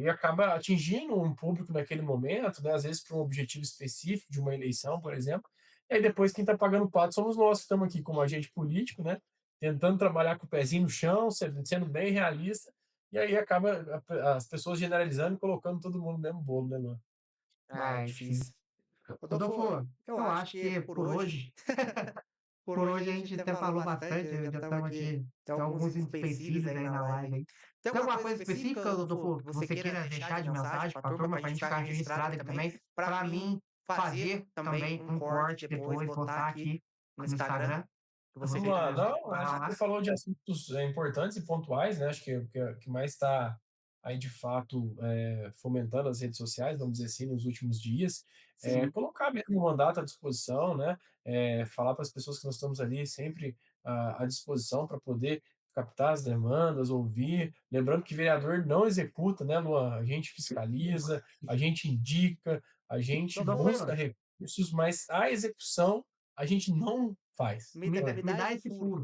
acaba atingindo um público naquele momento, né, às vezes para um objetivo específico de uma eleição, por exemplo, e aí depois quem está pagando o pato somos nós que estamos aqui como agente político, né, tentando trabalhar com o pezinho no chão, sendo bem realista, e aí acaba as pessoas generalizando e colocando todo mundo no mesmo bolo, né, Luan? Ah, é É difícil. difícil. Rodolfo, Rodolfo, eu eu acho acho que que por por hoje hoje, por por hoje a hoje a gente gente até até falou falou bastante, bastante, já já estamos estamos aqui aqui, tem tem alguns alguns empecilhos empecilhos aí aí na na live live aí. aí. Tem Tem alguma alguma coisa coisa específica, específica, Rodolfo, Rodolfo, que que você você queira queira deixar deixar de de mensagem mensagem para a para a turma, turma, para a para a gente gente ficar ficar registrado aqui registrado aqui também, também, para para mim mim fazer fazer também também um um corte corte depois, depois, botar postar aqui aqui no no Instagram, Instagram. que você Você Luan, queira não, acho que falar. você falou de assuntos importantes e pontuais, né? Acho que mais está aí de fato fomentando as redes sociais, vamos dizer assim, nos últimos dias, Sim. colocar mesmo o mandato à disposição, né? Falar para as pessoas que nós estamos ali sempre à disposição para poder captar as demandas, ouvir. Lembrando que vereador não executa, né, Luan? A gente fiscaliza, a gente indica, a gente busca Doutor, recursos, mas a execução a gente não faz. me dá esse furo.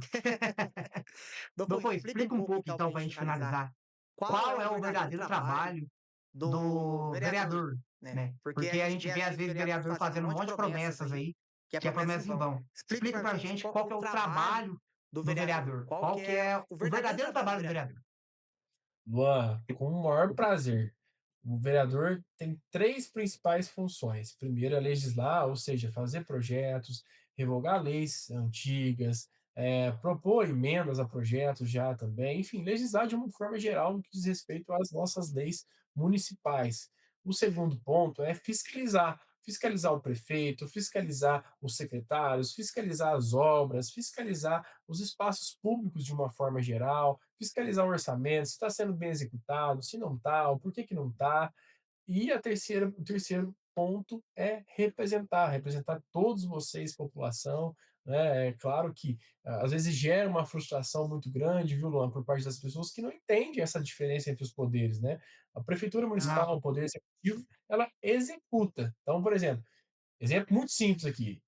Doutor, Doutor, explica um explica um pouco pouco então para então a para a gente gente finalizar. finalizar. Qual é Qual o é o verdadeiro verdadeiro trabalho trabalho do do vereador, vereador, né? né? Porque a Porque a gente gente vê vê às às vezes vezes vereador vereador fazendo um fazendo um monte de monte de promessas promessas aí, aí, que é que é promessa em promessa em vão. vão. Explica Explica para a pra gente gente qual que é qual o que é o trabalho trabalho do do vereador, vereador, qual qual que que é é o o verdadeiro verdadeiro trabalho do trabalho do vereador. vereador. Luan, com o maior prazer. O vereador tem três principais funções. Primeiro é legislar, ou seja, fazer projetos, revogar leis antigas, propor emendas a projetos já também, enfim, legislar de uma forma geral no que diz respeito às nossas leis municipais. O segundo ponto é fiscalizar. fiscalizar o prefeito, fiscalizar os secretários, fiscalizar as obras, fiscalizar os espaços públicos de uma forma geral, fiscalizar o orçamento, se está sendo bem executado, se não está, o porquê que não está. E o terceiro ponto é representar todos vocês, população, né? É claro que às vezes gera uma frustração muito grande, viu, Luan, por parte das pessoas que não entendem essa diferença entre os poderes, né? A prefeitura Não. municipal, o poder executivo, ela executa. Então, por exemplo muito simples aqui.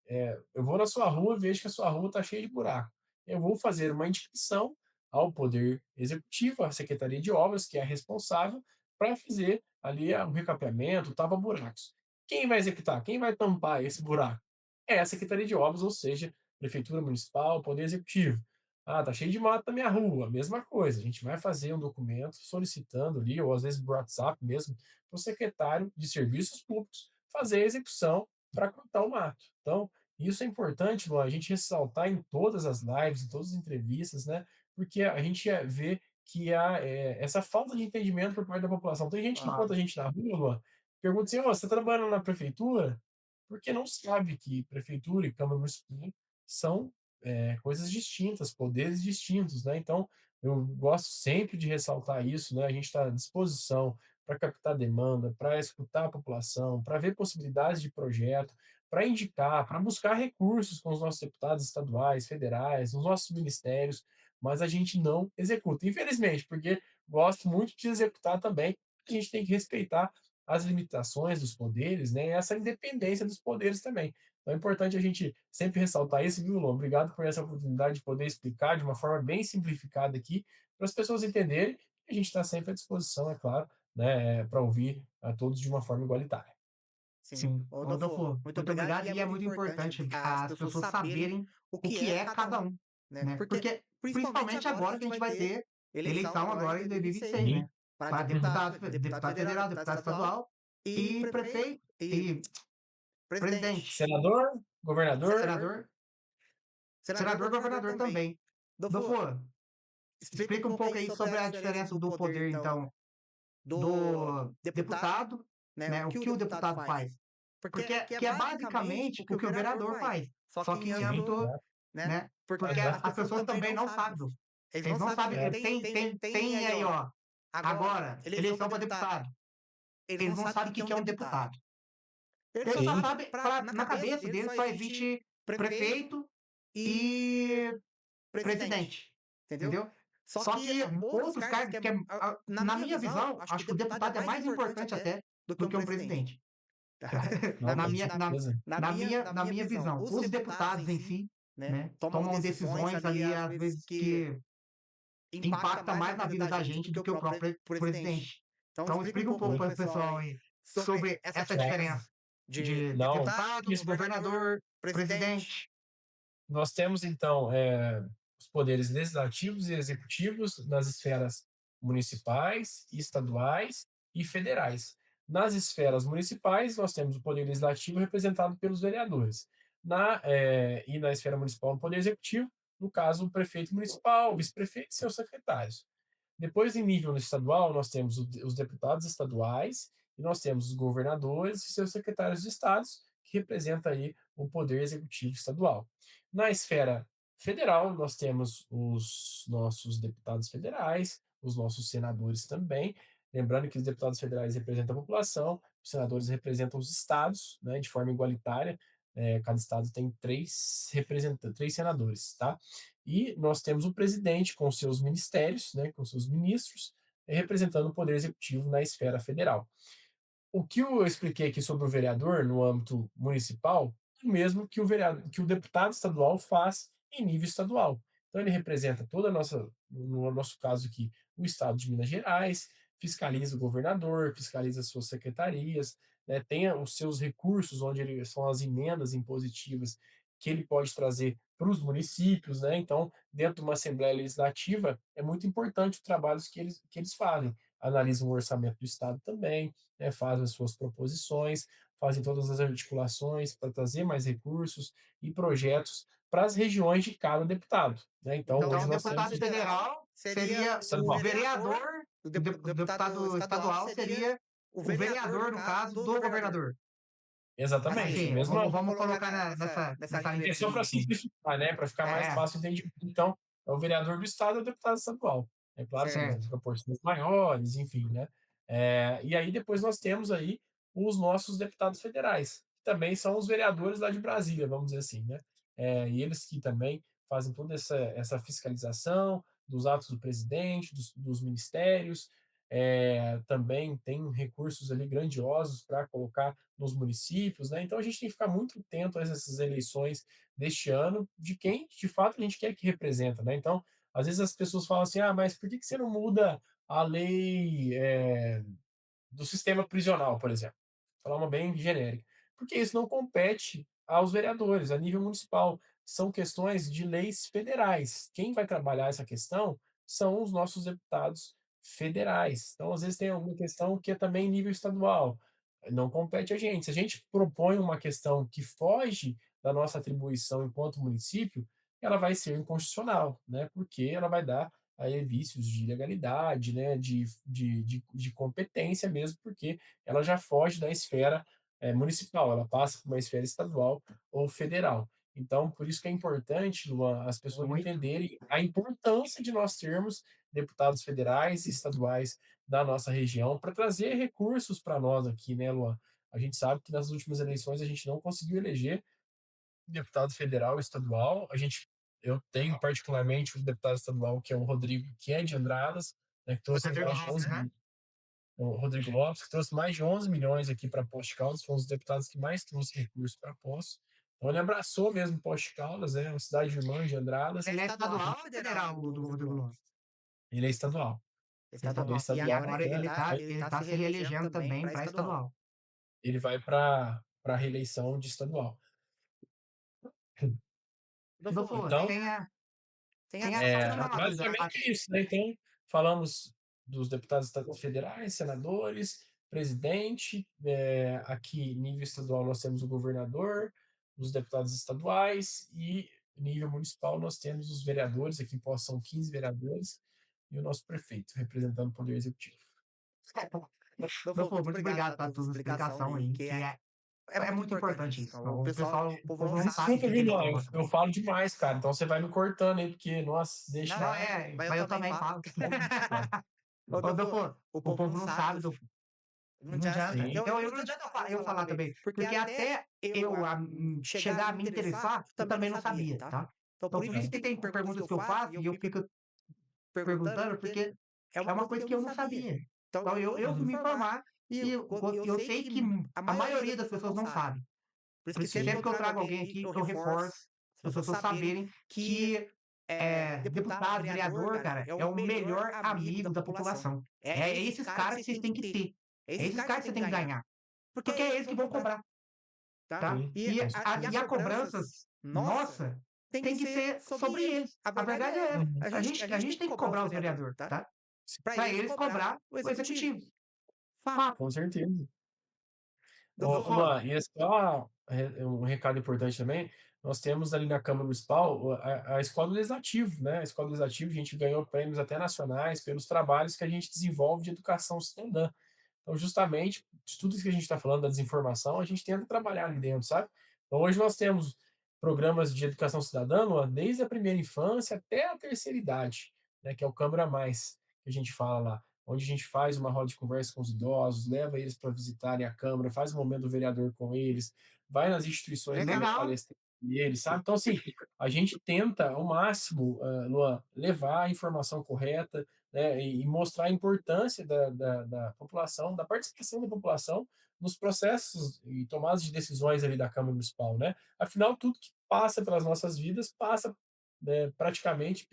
Eu vou na sua rua e vejo que a sua rua está cheia de buraco. Eu vou fazer uma indicação ao Poder Executivo, à Secretaria de Obras, que é a responsável, para fazer ali o recapeamento, tapa-buracos. Quem vai executar? Quem vai tampar esse buraco? É a Secretaria de Obras, ou seja, Prefeitura Municipal, Poder Executivo. Ah, tá cheio de mato na minha rua. Mesma coisa. A gente vai fazer um documento solicitando ali, ou às vezes por WhatsApp mesmo, para o secretário de Serviços Públicos fazer a execução para cortar o mato. Então, isso é importante, Luan, a gente ressaltar em todas as lives, em todas as entrevistas, né? Porque a gente vê que há essa falta de entendimento por parte da população. Tem gente que Ah, encontra a gente na rua, Luan, pergunta assim: "Ô, você está trabalhando na prefeitura?" Porque não sabe que prefeitura e Câmara Municipal são coisas distintas, poderes distintos, né? Então, eu gosto sempre de ressaltar isso, né? A gente está à disposição para captar demanda, para escutar a população, para ver possibilidades de projeto, para indicar, para buscar recursos com os nossos deputados estaduais, federais, nos nossos ministérios, mas a gente não executa. Infelizmente, porque gosto muito de executar também, a gente tem que respeitar as limitações dos poderes, né, e essa independência dos poderes também. Então é importante a gente sempre ressaltar isso, viu, Lô? Obrigado por essa oportunidade de poder explicar de uma forma bem simplificada aqui, para as pessoas entenderem, e a gente está sempre à disposição, é claro, né, para ouvir a todos de uma forma igualitária. Sim. sim. Ô, Adolfo, Rodolfo, muito muito obrigado. obrigado. E é E é muito muito importante importante as as pessoas pessoas saberem saberem o o que que é é cada cada um, um, né? né? Porque, Porque, principalmente principalmente agora que a agora gente que a gente vai vai ter ter eleição eleição agora em agora em 2026, 2026, Sim, né? né? Para Para deputado federal, deputado deputado estadual estadual e e prefeito prefeito e e presidente. presidente, senador, governador, senador, Senador, senador, governador governador também. também. Adolfo, Adolfo, explica um explica um pouco pouco aí aí sobre sobre a a diferença diferença do do poder, poder, então, então, do do deputado, deputado, né? O né? O que o que o deputado deputado faz. faz. Porque Porque que é que é basicamente basicamente o que o o que o vereador vereador faz, faz, só só que que em em sim, âmbito, âmbito, exato, né? né? Porque Porque as exato, as pessoas pessoas também também não não sabem. sabem. Eles não Eles não sabem, sabem. é, tem Tem aí, aí, ó, ó, agora, agora, eleição para eleição para deputado. deputado. Eles não Eles não sabem o sabem que o que que é um que é um deputado. deputado. Eles só Eles só sim, sabem, sabem, na na cabeça cabeça deles deles só só existe existe prefeito prefeito e e presidente, presidente, entendeu? entendeu? Só Só que que outros outros cargos cargos, que é, que na na minha minha visão, visão, acho que o acho que o deputado é deputado é mais mais importante importante até até do que do um que um presidente. presidente. Tá? Na, não, na com minha, na, certeza. Na na minha minha visão, visão, os os deputados em deputados em si, si, né, né, tomam tomam decisões decisões ali, ali, às às vezes, vezes, que que impacta impacta mais na mais na vida vida da da gente do gente que do o que o próprio próprio presidente. presidente. Então, Então, explica um explica um pouco pouco aí Sim, pro para o pessoal pessoal aí aí sobre sobre essa essa diferença diferença de de não, deputado, de governador, governador, presidente. presidente. nós temos então os poderes legislativos e executivos nas esferas municipais, estaduais e federais. Nas esferas municipais, nós temos o poder legislativo representado pelos vereadores. E na esfera municipal, o poder executivo, no caso, o prefeito municipal, o vice-prefeito e seus secretários. Depois, em nível estadual, nós temos os deputados estaduais e nós temos os governadores e seus secretários de estados, que representa aí o poder executivo estadual. Na esfera federal, nós temos os nossos deputados federais, os nossos senadores também. Lembrando que os deputados federais representam a população, os senadores representam os estados, né, de forma igualitária. Cada estado tem três representantes, três senadores, tá? E nós temos o presidente com seus ministérios, né, com seus ministros, representando o poder executivo na esfera federal. O que eu expliquei aqui sobre o vereador no âmbito municipal é o mesmo que que o deputado estadual faz em nível estadual. Então ele representa toda a nossa, no nosso caso aqui, o estado de Minas Gerais, fiscaliza o governador, fiscaliza as suas secretarias, né, tem os seus recursos, onde são as emendas impositivas que ele pode trazer para os municípios, né? Então, dentro de uma Assembleia Legislativa, é muito importante os trabalhos que eles fazem. Analisam o orçamento do Estado também, né, fazem as suas proposições, fazem todas as articulações para trazer mais recursos e projetos para as regiões de cada deputado. Né? Então, Então, Então, hoje o o nós deputado temos deputado o federal federal seria seria o o estadual. vereador, vereador, o o deputado deputado estadual estadual seria seria o o vereador, no vereador, no caso, caso, do do governador. governador. Exatamente, Assim, mesma vamos colocar nessa é linha só para de simplificar, né, para ficar mais é, fácil o entendimento. Então, é o vereador do estado e o deputado estadual. É claro que com certo. proporções maiores, enfim, né. E aí depois nós temos aí os nossos deputados federais, que também são os vereadores lá de Brasília, vamos dizer assim, né. E eles que também fazem toda essa fiscalização dos atos do presidente, dos ministérios, também tem recursos ali grandiosos para colocar nos municípios, né? Então a gente tem que ficar muito atento a essas eleições deste ano, de quem de fato a gente quer que representa, né? Então, às vezes as pessoas falam assim, mas por que você não muda a lei do sistema prisional, por exemplo? Falar uma bem genérica. Porque isso não compete aos vereadores, a nível municipal. São questões de leis federais. Quem vai trabalhar essa questão são os nossos deputados federais. Então, às vezes, tem alguma questão que é também nível estadual. Não compete a gente. Se a gente propõe uma questão que foge da nossa atribuição enquanto município, ela vai ser inconstitucional, né? Porque ela vai dar aí vícios de legalidade, né, de competência mesmo, porque ela já foge da esfera municipal, ela passa por uma esfera estadual ou federal. Então, por isso que é importante, Luan, as pessoas Muito. entenderem a importância de nós termos deputados federais e estaduais da nossa região para trazer recursos para nós aqui, né, Luan? A gente sabe que nas últimas eleições a gente não conseguiu eleger deputado federal e estadual. Eu tenho particularmente um deputado estadual que é o Rodrigo, que é de Andradas, né, que trouxe Rodrigo mais de Lopes, 11 né? o Rodrigo Lopes, que trouxe mais de 11 milhões aqui para Poços de Caldas, foi um dos deputados que mais trouxe recursos para Poços. Então ele abraçou mesmo Poços de Caldas, né, uma cidade irmã de Andradas. Ele é estadual ou federal, do Rodrigo Lopes? Ele é estadual. Ele é Estadual. E estadual, agora né, ele tá se reelegendo também para estadual. ele vai para a reeleição de estadual. Doutor, Então, tira uma dúvida. basicamente é isso, né? Então, falamos dos deputados federais, senadores, presidente, aqui nível estadual nós temos o governador, os deputados estaduais e nível municipal nós temos os vereadores, aqui em Poços são 15 vereadores, e o nosso prefeito, representando o Poder Executivo. Doutor, muito obrigado pela tua explicação aí, que é muito importante isso. O povo não sabe o Desculpa, que viu, eles não, estão eu votando. falo demais, cara, então você vai me cortando aí, porque, nossa, Não, deixa... mas eu também falo. Ô, doutor, o povo não sabe, doutor. Não adianta. Sim, Então, eu não adianta eu falar também, porque até chegar a me interessar, eu também não sabia, tá? Então, por isso que tem perguntas que eu faço e eu fico perguntando, porque é uma coisa que eu não sabia. Então, eu fui me informar e eu sei que a maioria das pessoas não sabe. Por isso que sim. sempre que eu trago alguém aqui, eu reforço as pessoas saberem que deputado, vereador, cara, é o melhor amigo da população. É esses caras que vocês têm que ter. É esses caras que você tem que ganhar. Porque é eles que vão cobrar, tá? Sim, E com certeza. a cobranças nossa tem que ser sobre eles. A verdade é essa. Uhum. A gente tem que cobrar os vereadores, tá? Para eles cobrar o executivo. Fato. Com certeza. Ô, Doutor, Luan, e é só um recado importante também, nós temos ali na Câmara Municipal a Escola Legislativa, né? A Escola Legislativa, a gente ganhou prêmios até nacionais pelos trabalhos que a gente desenvolve de educação cidadã. Então, justamente, de tudo isso que a gente está falando da desinformação, a gente tenta trabalhar ali dentro, sabe? Então, hoje nós temos programas de educação cidadã, Luan, desde a primeira infância até a terceira idade, né? Que é o Câmara Mais, que a gente fala lá, onde a gente faz uma roda de conversa com os idosos, leva eles para visitarem a Câmara, faz o momento do vereador com eles, vai nas instituições também legal. palestrar com eles, sabe? Então, assim, a gente tenta ao máximo, Luan, levar a informação correta, né, e mostrar a importância da população, da participação da população nos processos e tomadas de decisões ali da Câmara Municipal, né? Afinal, tudo que passa pelas nossas vidas passa, né, praticamente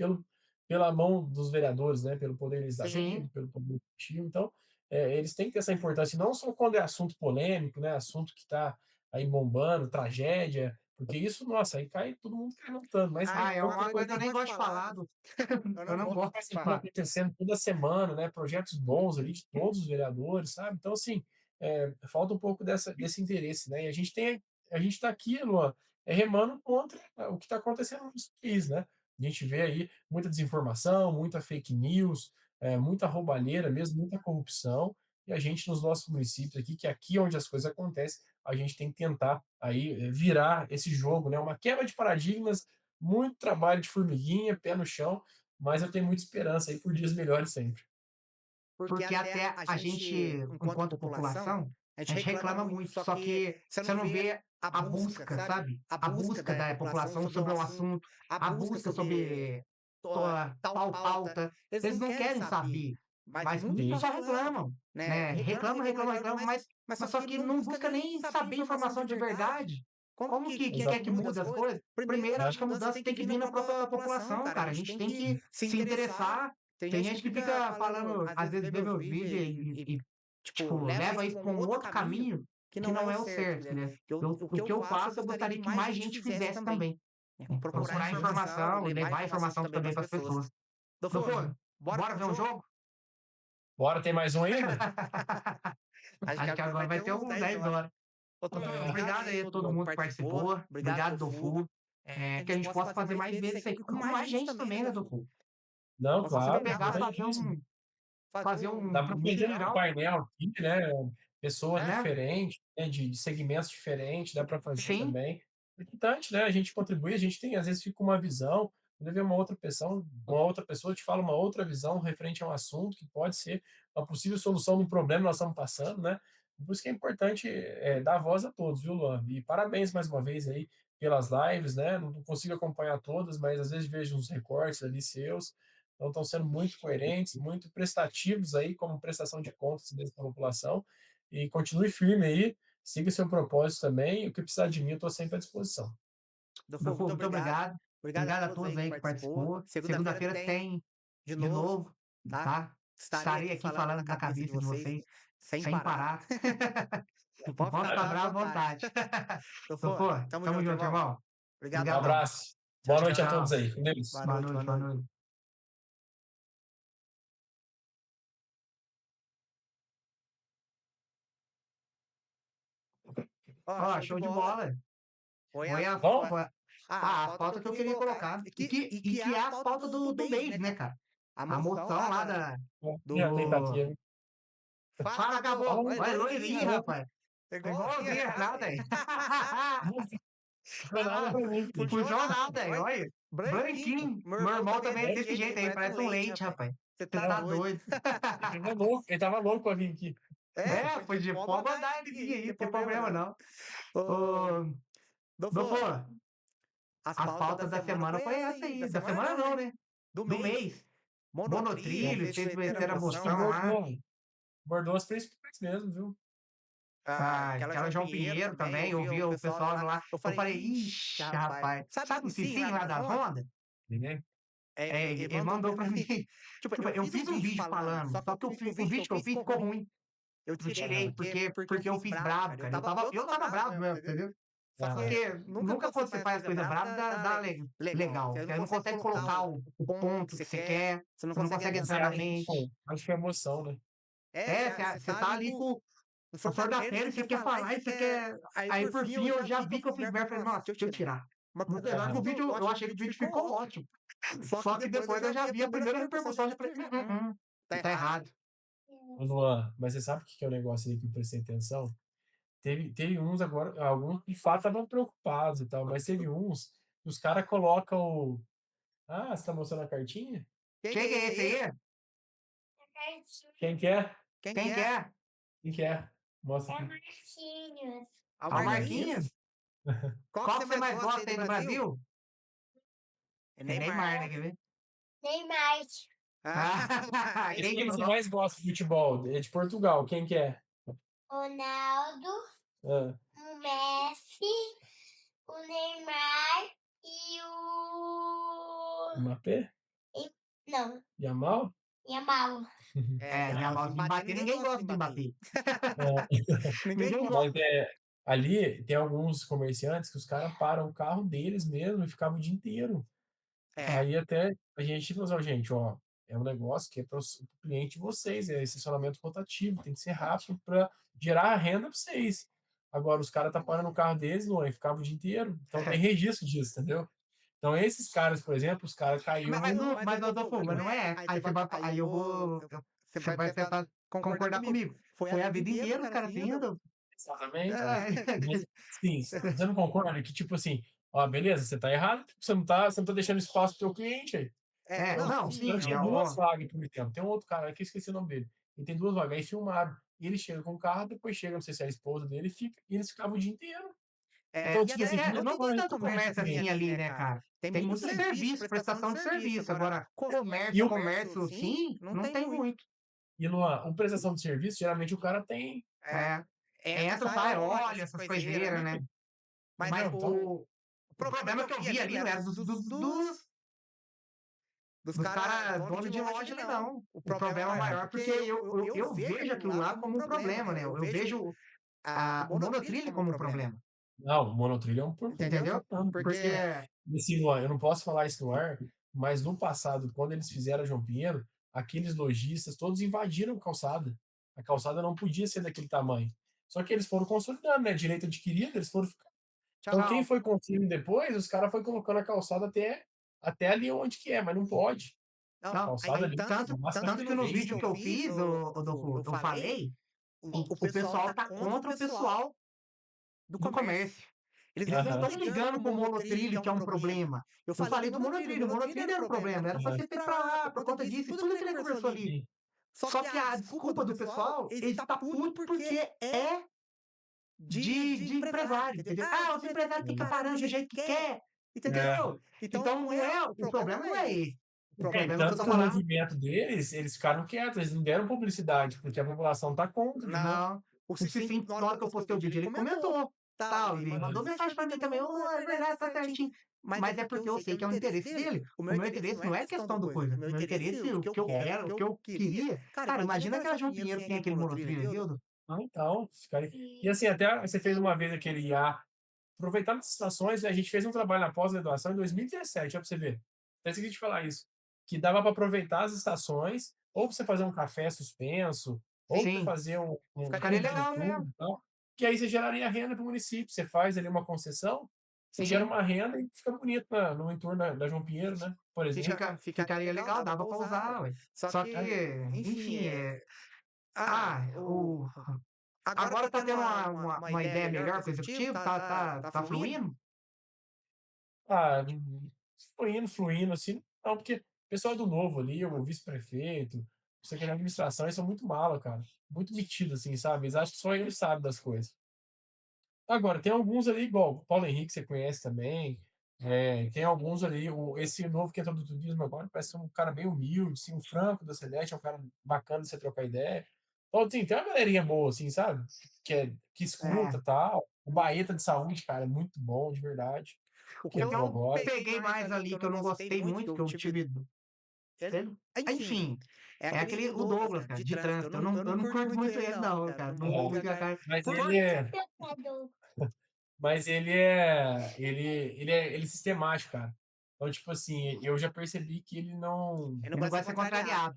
pela mão dos vereadores, né, pelo Poder Sim. Legislativo, pelo Poder Executivo. Então, eles têm que ter essa importância, não só quando é assunto polêmico, né, assunto que está aí bombando, tragédia, porque isso, nossa, aí cai, todo mundo cai lutando, mas É uma coisa que eu nem gosto de falar. Eu não gosto de acaba falar. acontecendo toda semana, né? Projetos bons ali de todos os vereadores, sabe? Então, assim, falta um pouco desse interesse, né? E a gente está aqui, Luan, remando contra o que está acontecendo no nosso país, né? A gente vê aí muita desinformação, muita fake news, muita roubalheira mesmo, muita corrupção. e a gente nos nossos municípios aqui, que aqui onde as coisas acontecem, a gente tem que tentar aí virar esse jogo, né? Uma quebra de paradigmas, muito trabalho de formiguinha, pé no chão, mas eu tenho muita esperança aí por dias melhores sempre. Porque até a gente, enquanto população, a gente reclama muito, só que você não vê a busca, sabe? A busca da população sobre o assunto, a busca sobre tal pauta. Eles não querem saber, mas muitos só reclamam, né? Reclamam, mas só que não busca nem saber informação de verdade. Como que quer que mude as coisas? Primeiro, acho que a mudança tem que vir na própria população, cara. A gente tem que se interessar. Tem gente que fica falando, às vezes vê meus vídeos tipo, leva isso para um outro caminho que não é o certo, né? O que eu faço, eu gostaria que mais gente fizesse também. Procurar informação e levar informação também para as pessoas. Doutor, bora ver um jogo? Bora, tem mais um ainda? Acho que agora vai ter uns 10 horas. Doutor, obrigado aí a todo mundo que participou. Obrigado, Dofu. Que a gente possa fazer mais vezes isso aí com mais gente também, né, Dofu? Não, Você claro, pegar, importantíssimo. fazer um Dá para fazer um mutirão, painel aqui, né? Pessoas né? diferentes, né? De segmentos diferentes, dá para fazer Sim, também. É importante, né? A gente contribui, a gente tem, às vezes, fica com uma visão, quando vê uma outra pessoa te fala uma outra visão referente a um assunto que pode ser uma possível solução de um problema que nós estamos passando, né? Por isso que é importante dar voz a todos, viu, Luan? E parabéns mais uma vez aí pelas lives, né? Não consigo acompanhar todas, mas às vezes vejo uns recortes ali seus. Então, estão sendo muito coerentes, muito prestativos aí, como prestação de contas dessa população. E continue firme aí, siga seu propósito também. E o que precisar de mim, eu estou sempre à disposição. Dofu, muito obrigado. Obrigado a todos aí que participou. Segunda-feira tem de novo, tá? Estarei aqui falando da cabeça de vocês sem parar. Pode ficar bravo à vontade. Dofu, tamo junto, irmão. Um Obrigadão. abraço. Boa noite a todos aí. Com Deus. Boa noite, boa noite. Ó, show de bola. Foi a, Bom? a pauta que eu queria colocar. E que é a pauta do beijo, né, cara? A moção lá Já tem do. aqui. Fala, acabou. Olha, loirinho, rapaz. Igualzinho, Renato aí. Não foi nada pra mim. Puxou nada aí, olha. Branquinho. Meu irmão também é desse jeito aí, parece um leite, rapaz. Você tá doido. Ele tava louco pra vir aqui. Pode mandar ele vir aí, não tem problema não. Ô, doutor, as pautas da semana foi essa aí. Da semana não, né? Do mês. Monotrilho, fez terceira moção lá. Bordou as principais mesmo, viu? Aquela João Pinheiro também, eu vi o pessoal lá. Eu falei, ixi, rapaz. Sabe o Cicinho lá da Honda? Ninguém? Ele mandou pra mim. Tipo, eu fiz um vídeo falando, só que o vídeo que eu fiz ficou ruim. Eu tirei, porque eu fiz bravo, cara. Eu tava bravo mesmo, entendeu? Porque nunca quando você faz coisa brava, dá legal. Você não consegue colocar o ponto que você quer, você não consegue entrar na mente. Acho que é emoção, né? Você tá ali com o flor da pele, você quer falar e você quer. Aí por fim eu já vi que eu fiz merda, falei, nossa, deixa eu tirar. Mas apesar que o vídeo, eu achei que o vídeo ficou ótimo. Só que depois eu já vi a primeira repercussão, eu já falei, tá errado. Ô, Luan, mas você sabe o que é o negócio aí que eu prestei atenção? Teve uns agora, alguns de fato estavam preocupados e tal, mas teve uns que os caras colocam o. Ah, você tá mostrando a cartinha? Quem que é esse aí? Quem que é? Quem que é? Quem que é? Mostra É aqui. Marquinhos. O Marquinhos? Qual que você mais gosta aí do Brasil? É Neymar, né? Quer ver? Neymar. Esse que você mais gosta de futebol? É de Portugal. Quem que é? Ronaldo, Ah, o Messi, o Neymar e o. Mbappé? Não, Yamal? Yamal. Yamal de Mbappé, ninguém gosta de Mbappé. Ninguém gosta. Mas ali tem alguns comerciantes que os caras param o carro deles mesmo e ficavam o dia inteiro. Aí até a gente falou assim, ó, gente, ó, é um negócio que é para o cliente de vocês, é estacionamento rotativo, tem que ser rápido para gerar renda para vocês. Agora, os caras tá parando o carro deles, não, e ficavam o dia inteiro. Então tem registro disso, entendeu? Então esses caras, por exemplo, os caras caíram. Mas não é. Aí eu vou. Você vai tentar concordar comigo. Foi a vida inteira os caras vindo. Exatamente. É, Mas, sim, você não concorda que, tipo assim, ó, beleza, você tá errado, você não tá deixando espaço pro teu cliente aí. não, Os sim, caras tinham 2 vagas, por exemplo. Tem um outro cara que eu esqueci o nome dele. Ele tem 2 vagas, aí filmaram. E ele chega com o carro, depois chega, não sei se é a esposa dele, e eles ficavam o dia inteiro. Então, tipo assim, não tem tanto comércio assim ali, né, cara? Tem muito serviço, prestação de serviço. Agora, comércio, sim, não tem muito. E numa prestação de serviço, geralmente o cara tem. Entra, sai, olha, essas coiseiras, né? Mas Então, o problema que eu vi ali não era dos caras donos de loja ali, não. O problema maior, porque eu vejo aquilo lá como um problema, né? Eu vejo o monotrilho como um problema. não, o monotrilho é um problema. Entendeu? Porque Assim, eu não posso falar isso no ar, mas no passado, quando eles fizeram a João Pinheiro, aqueles lojistas todos invadiram a calçada. A calçada não podia ser daquele tamanho. Só que eles foram consolidando, né? Direito adquirido, eles foram ficando. Então, quem foi construindo depois, os caras foram colocando a calçada até ali onde que é, mas não pode. Não, Calçada ali, tanto que no vídeo que eu fiz, eu falei, o pessoal tá contra o pessoal do comércio. Eles não estão ligando com o monotrilho, que é um problema. Eu falei do monotrilho, o monotrilho era um problema, era pra ser feito pra lá, por conta disso, e tudo que ele conversou ali. Só que a desculpa do pessoal, ele tá puto porque é de empresário, entendeu? Os empresários ficam parando do jeito que quer, entendeu? Então o problema não é esse. O problema é que eu tanto tô que o falando. movimento deles, eles ficaram quietos, eles não deram publicidade, porque a população tá contra. Não. O Cicim, na hora que eu postei o vídeo, ele comentou. Tal, ele mandou mensagem pra mim também. É verdade, tá certinho. Mas é porque eu sei que é o interesse dele. O meu interesse não é questão do coisa. O meu interesse, o que eu quero, o que eu queria. Cara, imagina aquela João Pinheiro que tem aquele monotrilho, viu? Então, e assim, até você fez uma vez aquele IA, aproveitando as estações, a gente fez um trabalho na pós-graduação em 2017, ó, pra você ver. Até esqueci de falar isso. Que dava para aproveitar as estações, ou pra você fazer um café suspenso, ou pra você fazer um Ficaria vídeo legal no YouTube mesmo. e tal, que aí você geraria renda para o município. Você faz ali uma concessão, você gera uma renda e fica bonito no entorno da João Pinheiro, né? Por exemplo. Ficaria legal, dava pra usar, ué. Só que, enfim, agora tá tendo uma ideia melhor pro executivo? Tá fluindo? Ah, fluindo, assim, não, porque o pessoal é do novo ali, o vice-prefeito, o secretário de administração, eles são muito mala, cara. Muito metido, assim, sabe? Eles acham que só eles sabem das coisas. Agora, tem alguns ali, igual o Paulo Henrique, você conhece também. Tem alguns ali, esse novo que entrou do turismo agora, parece ser um cara bem humilde, assim, o Franco da Celeste é um cara bacana de você trocar ideia. Então, assim, tem uma galerinha boa, assim, sabe? Que escuta e tal. O Baeta de Saúde, cara, é muito bom, de verdade. O que eu peguei mais ali, que eu não gostei muito, que eu tive. Enfim, é aquele, o Douglas, cara, de trânsito. Eu não curto muito ele, não, cara. Não vou ficar, cara. Mas ele é sistemático, cara. Então, tipo assim, eu já percebi que ele não Ele não gosta de ser contrariado.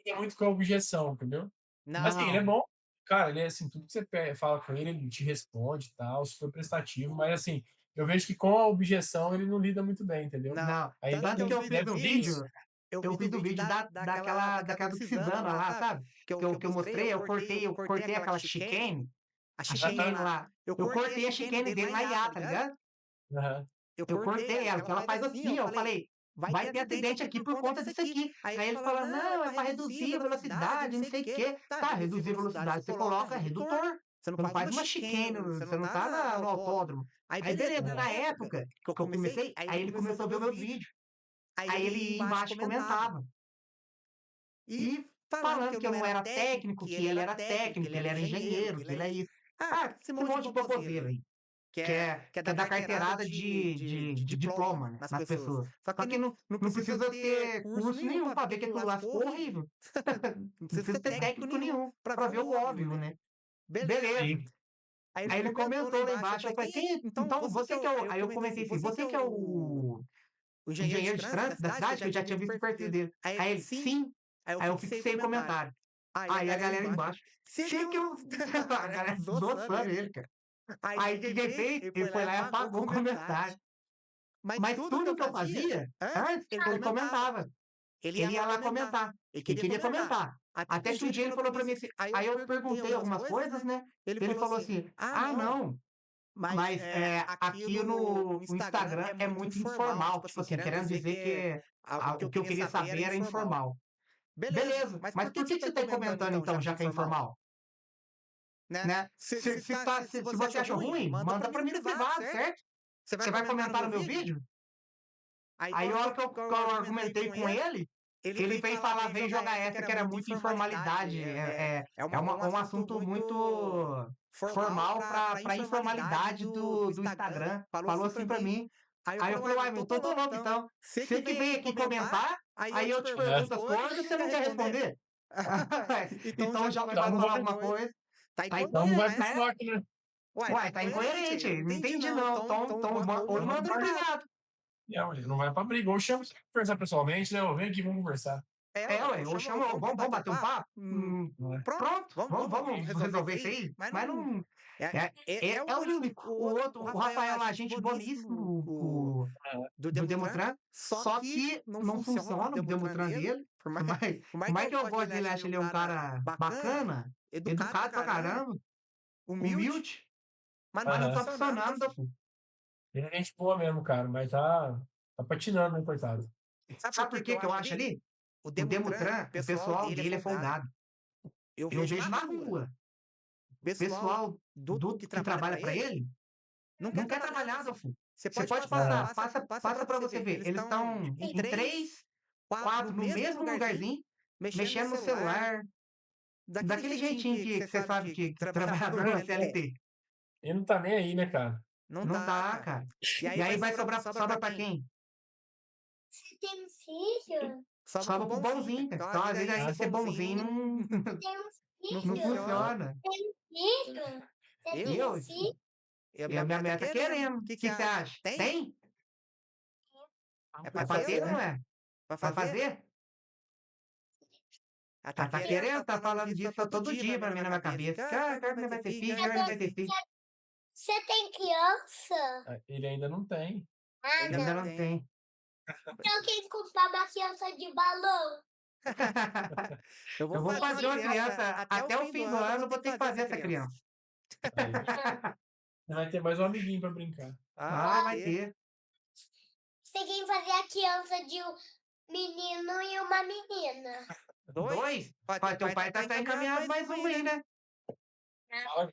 tem muito com a objeção, entendeu? Mas assim, ele é bom. Cara, ele é assim, tudo que você fala com ele te responde e tal, super prestativo, mas assim, eu vejo que com a objeção ele não lida muito bem, entendeu? Não, Aí tanto que eu fiz o vídeo, daquela do Cisana lá, sabe? Que eu mostrei, eu cortei aquela chicane, a chicane lá. Eu cortei a chicane dele na IA, tá ligado? Aham. Eu cortei ela, que ela faz assim, ó. Eu falei, vai ter acidente aqui por conta disso aqui. Aí ele fala, não, é pra reduzir a velocidade, não sei o quê. Tá, reduzir a velocidade, você coloca redutor. Você não faz uma chicane, você não tá no autódromo. Aí beleza, na época que eu comecei, aí ele começou a ver o meu vídeo. Aí ele embaixo comentava. E falando que eu não era técnico, que ele era técnico, que ele era engenheiro, que ele é isso. Esse monte de baboseira aí. Que é dar carteirada de diploma, né, nas pessoas. Só que não precisa ter curso nenhum pra ver que aquilo lá ficou horrível. Não precisa ter técnico nenhum pra ver o óbvio, né? Beleza. Aí ele comentou lá embaixo, eu falei, então você que é o... Aí eu comentei assim, você que é o engenheiro de trânsito da cidade, que eu já tinha visto o perfil dele. Aí ele, sim. Aí eu fixei o comentário. Aí a galera embaixo, se que eu... A galera zoando ele, cara. Aí o que ele fez? Ele foi lá e apagou o comentário. Mas tudo que eu fazia, antes, ele comentava. ele ia lá comentar. Ele queria comentar. Até que um dia ele falou pra mim assim, aí eu perguntei algumas coisas, né? Ele falou assim, não, mas aqui no Instagram é muito informal, tipo assim, querendo dizer que o que eu queria saber era informal. Beleza, mas por que você tá aí comentando então, já que é informal? Né? Se você acha ruim, manda pra mim no privado, certo? Você vai comentar no meu vídeo? Aí a hora que eu argumentei com ele veio falar, veio jogar essa que era muito informalidade. Um assunto muito formal pra informalidade do Instagram. Falou assim pra mim. Aí eu falei, uai, meu, tô louco então. Você que veio aqui comentar, aí eu te pergunto as coisas e você não quer responder? Então já vai falar alguma coisa. Tá Então não vai pro incoerente, né? choque, né? Uai, tá incoerente. Não entendi não. Então ou manda no privado. Não, ele não vai pra briga. Ou chama você pra conversar pessoalmente, né? Vem aqui, vamos conversar. Ué, ou chama, vamos bater um papo? Pronto, vamos resolver isso aí? Mas não. É o único. O Rafael lá, gente boníssimo, do Demutran, só que não funciona o Demutran dele. Por mais que eu goste dele, acho ele um cara bacana, educado pra caramba, humilde, mas não tá funcionando, pô. Ele é gente boa mesmo, cara, mas tá patinando, né, coitado? Sabe por que eu acho ali? O Demutran, o pessoal dele é folgado. Eu vejo na rua. O pessoal que trabalha para ele não quer trabalhar, Zafu. Você pode passar, passa para você ver. Eles estão em 3, 4, no mesmo lugarzinho, mexendo no celular, daquele jeitinho que você sabe que trabalhador na CLT. Ele não tá nem aí, né, cara? Não tá, cara. E aí vai sobra para quem? Você tem um filho? Sobra pro bonzinho, cara. Então, às vezes, aí ser bonzinho não funciona. Filho? Você tem Eu? um filho? E a minha meta tá querendo. O que você acha? Tem? É pra ter, não é? Pra fazer? Tá querendo, tá falando disso todo dia pra mim na minha cabeça. Quero que vai ter filho, quero que vai ter filho. Você tem criança? Ele ainda não tem. Ainda não tem. Então quem comprar uma criança de balão? Eu vou fazer uma criança até o fim do ano, eu vou ter que fazer essa criança. Aí, vai ter mais um amiguinho pra brincar. Vai ter. Você quer fazer a criança de um menino e uma menina? 2? Teu pai tá encaminhado mais um aí, né?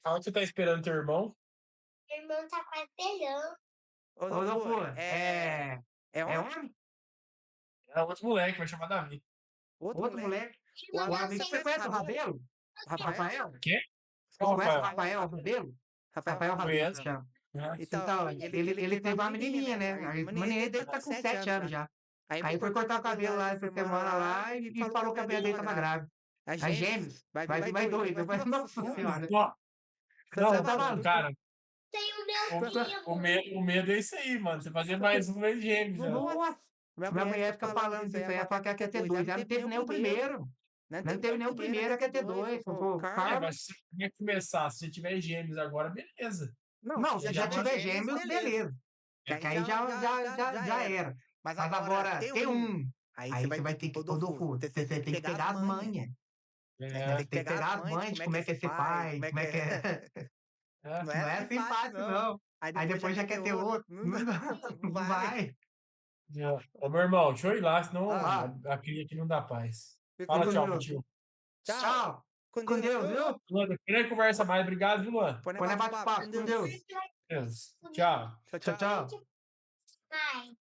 Fala que você tá esperando teu irmão. Meu irmão tá quase pegando. Ô, Dofu, é homem? É outro moleque, vai chamar Davi. Outro moleque? O amigo, você conhece o Rabelo? Rafael? Quê? Você conhece o Rafael Rabelo? Rafael Rabelo, Conheço. chama. Uhum. Então, ele teve uma menininha, né? A menininha dele tá com 7 anos já. Aí foi cortar o cabelo lá essa semana lá e falou que a mulher dele tava grávida. Aí gêmeos, vai vir mais 2. Eu falei, nossa senhora. Não, tá maluco? cara, Tem o meu filho. o medo é isso aí, mano. Você fazer mais um mês gêmeos, já. Nossa! Minha mulher fica falando disso aí, ela fala que ela quer ter 2. Já não teve nem o primeiro. Não teve nem o primeiro, ela quer ter 2. Mas se você começar, se você tiver gêmeos agora, beleza. Não, se já tiver gêmeos, beleza. Que aí já era. Mas agora, ter um. Aí você vai ter que. Rodolfo, você tem que pegar as manhas. Tem que pegar as mães de como é que é ser pai, como é que é. Não é assim fácil, não. Aí depois já quer ter outro. Não vai. Ô, meu irmão, deixa eu ir lá, senão a cria aqui não dá paz. Fala tchau, meu tio. Tchau. Com Deus, viu? Luan, depois a conversa mais. Obrigado, viu, Luan? Põe bate-papo. Com Deus. Deus. Tchau. Tchau. Vai.